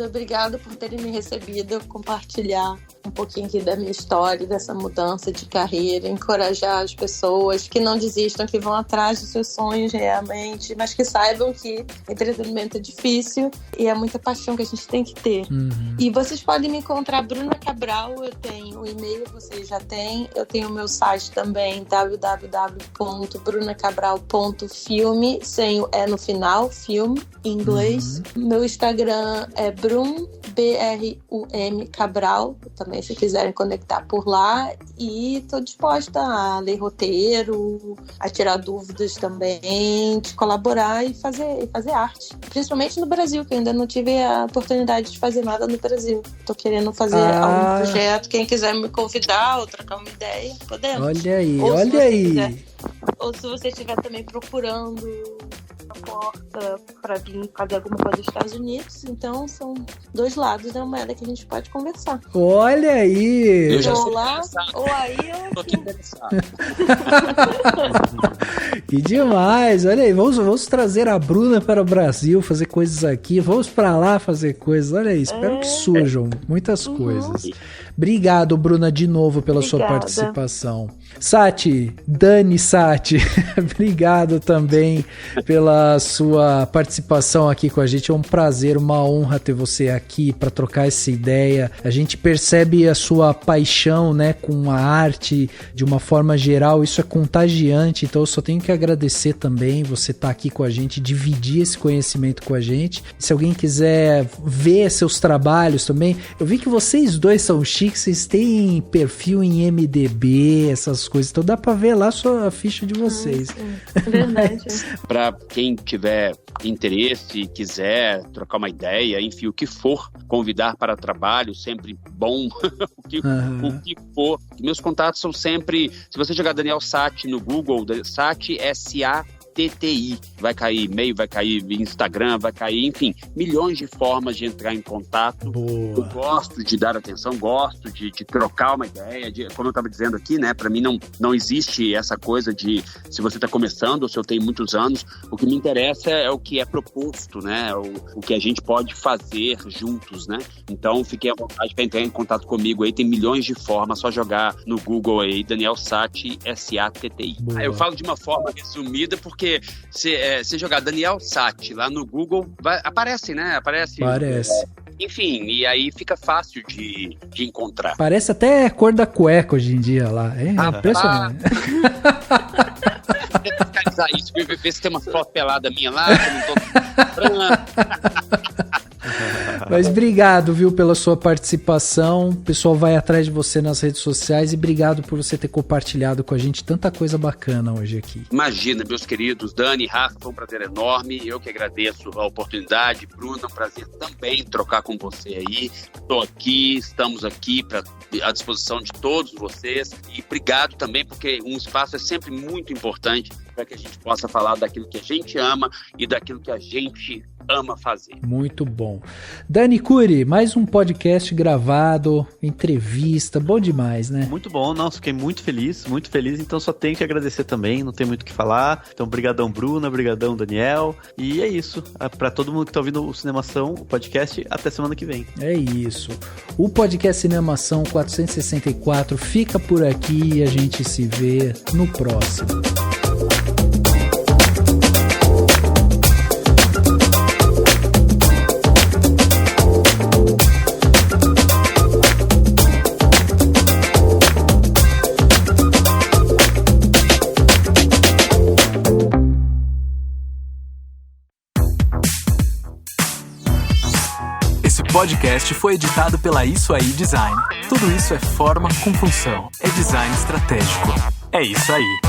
B: Obrigada por terem me recebido, compartilhar um pouquinho aqui da minha história, dessa mudança de carreira, encorajar as pessoas que não desistam, que vão atrás dos seus sonhos realmente, mas que saibam que entretenimento é difícil e é muita paixão que a gente tem que ter. E vocês podem me encontrar, Bruna Cabral, eu tenho o e-mail, vocês já têm, eu tenho o meu site também, www.brunacabral.filme, sem o E no final, filme, em inglês. Meu Instagram é Brum, BRUM Cabral, também se quiserem conectar por lá, e estou disposta a ler roteiro, a tirar dúvidas também, de colaborar e fazer arte, principalmente no Brasil, que eu ainda não tive a oportunidade de fazer nada no Brasil. Estou querendo fazer algum projeto, quem quiser me convidar ou trocar uma ideia, podemos.
A: Olha aí.
B: Quiser, ou se você estiver também procurando uma porta para vir fazer alguma coisa nos Estados Unidos, então são 2 lados da moeda que a gente pode conversar.
A: Olha aí!
C: Eu já
B: ou lá, ou aí, ou aqui.
A: Que demais! Olha aí, vamos trazer a Bruna para o Brasil, fazer coisas aqui, vamos para lá fazer coisas. Olha aí, espero que surjam muitas coisas. Obrigado, Bruna, de novo pela sua participação. Sati, obrigado também pela sua participação aqui com a gente. É um prazer, uma honra ter você aqui para trocar essa ideia. A gente percebe a sua paixão, né, com a arte de uma forma geral. Isso é contagiante, então eu só tenho que agradecer também você estar aqui com a gente, dividir esse conhecimento com a gente. Se alguém quiser ver seus trabalhos também, eu vi que vocês dois são chiques, vocês têm perfil em MDB, essas coisas, então dá pra ver lá a ficha de vocês.
B: Verdade.
C: Para quem tiver interesse, quiser trocar uma ideia, enfim, o que for, convidar para trabalho, sempre bom, o que for. Meus contatos são sempre, se você jogar Daniel Sati no Google, Sati, S-A-T-I, TTI. Vai cair e-mail, vai cair Instagram, vai cair, enfim, milhões de formas de entrar em contato.
A: Boa.
C: Eu gosto de dar atenção, gosto de trocar uma ideia, como eu estava dizendo aqui, né? Para mim não existe essa coisa de se você está começando ou se eu tenho muitos anos. O que me interessa é o que é proposto, né? O que a gente pode fazer juntos, né? Então, fiquei à vontade para entrar em contato comigo aí. Tem milhões de formas, só jogar no Google aí, Daniel Satti, SATTI. Eu falo de uma forma resumida porque se jogar Daniel Satti lá no Google, aparece, né? Aparece. Enfim, e aí fica fácil de encontrar.
A: Parece até cor da cueca hoje em dia lá. É impressionante.
C: Vou fiscalizar isso, ver se tem uma foto pelada minha lá, que eu não tô...
A: Mas obrigado, viu, pela sua participação. O pessoal vai atrás de você nas redes sociais e obrigado por você ter compartilhado com a gente tanta coisa bacana hoje aqui.
C: Imagina, meus queridos, Dani, Rafa, foi um prazer enorme. Eu que agradeço a oportunidade. Bruno, é um prazer também trocar com você aí. Estamos aqui à disposição de todos vocês. E obrigado também, porque um espaço é sempre muito importante para que a gente possa falar daquilo que a gente ama e daquilo que a gente ama fazer.
A: Muito bom. Dani Curi, mais um podcast gravado, entrevista, bom demais, né?
D: Muito bom, nossa, fiquei muito feliz, então só tenho que agradecer também, não tem muito o que falar. Então, brigadão Bruna, brigadão Daniel, e é isso. Para todo mundo que tá ouvindo o Cinemação, o podcast, até semana que vem.
A: É isso. O podcast Cinemação 464 fica por aqui e a gente se vê no próximo.
F: Esse podcast foi editado pela Isso Aí Design. Tudo isso é forma com função. É design estratégico. É isso aí.